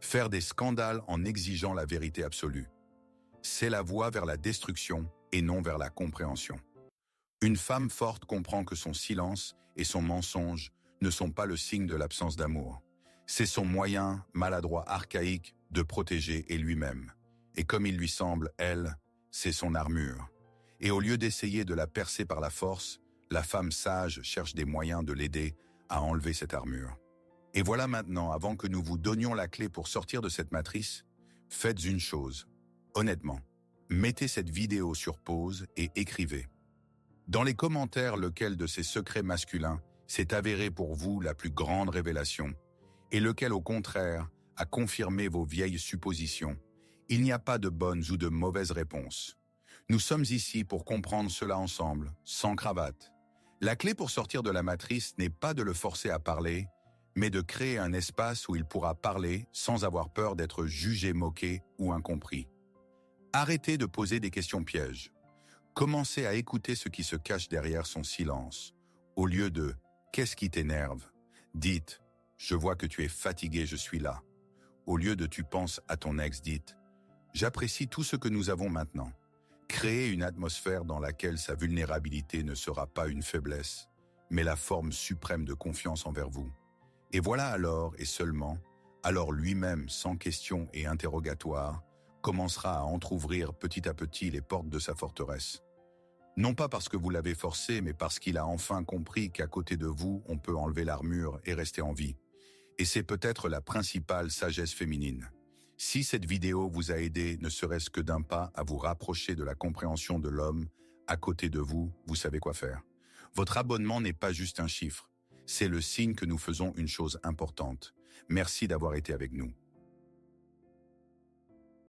Faire des scandales en exigeant la vérité absolue. C'est la voie vers la destruction et non vers la compréhension. Une femme forte comprend que son silence et son mensonge ne sont pas le signe de l'absence d'amour. C'est son moyen, maladroit, archaïque, de protéger et lui-même. Et comme il lui semble, elle, c'est son armure. Et au lieu d'essayer de la percer par la force, la femme sage cherche des moyens de l'aider à enlever cette armure. Et voilà maintenant, avant que nous vous donnions la clé pour sortir de cette matrice, faites une chose. Honnêtement, mettez cette vidéo sur pause et écrivez. Dans les commentaires, lequel de ces secrets masculins s'est avéré pour vous la plus grande révélation et lequel, au contraire, a confirmé vos vieilles suppositions. Il n'y a pas de bonnes ou de mauvaises réponses. Nous sommes ici pour comprendre cela ensemble, sans cravate. La clé pour sortir de la matrice n'est pas de le forcer à parler, mais de créer un espace où il pourra parler sans avoir peur d'être jugé, moqué ou incompris. Arrêtez de poser des questions pièges. Commencez à écouter ce qui se cache derrière son silence. Au lieu de « Qu'est-ce qui t'énerve ?» dites « Je vois que tu es fatigué, je suis là ». Au lieu de « Tu penses à ton ex », dites « J'apprécie tout ce que nous avons maintenant ». Créez une atmosphère dans laquelle sa vulnérabilité ne sera pas une faiblesse, mais la forme suprême de confiance envers vous. Et voilà alors, et seulement, alors lui-même, sans question et interrogatoire, commencera à entr'ouvrir petit à petit les portes de sa forteresse. Non pas parce que vous l'avez forcé, mais parce qu'il a enfin compris qu'à côté de vous, on peut enlever l'armure et rester en vie. Et c'est peut-être la principale sagesse féminine. Si cette vidéo vous a aidé, ne serait-ce que d'un pas, à vous rapprocher de la compréhension de l'homme à côté de vous, vous savez quoi faire. Votre abonnement n'est pas juste un chiffre. C'est le signe que nous faisons une chose importante. Merci d'avoir été avec nous.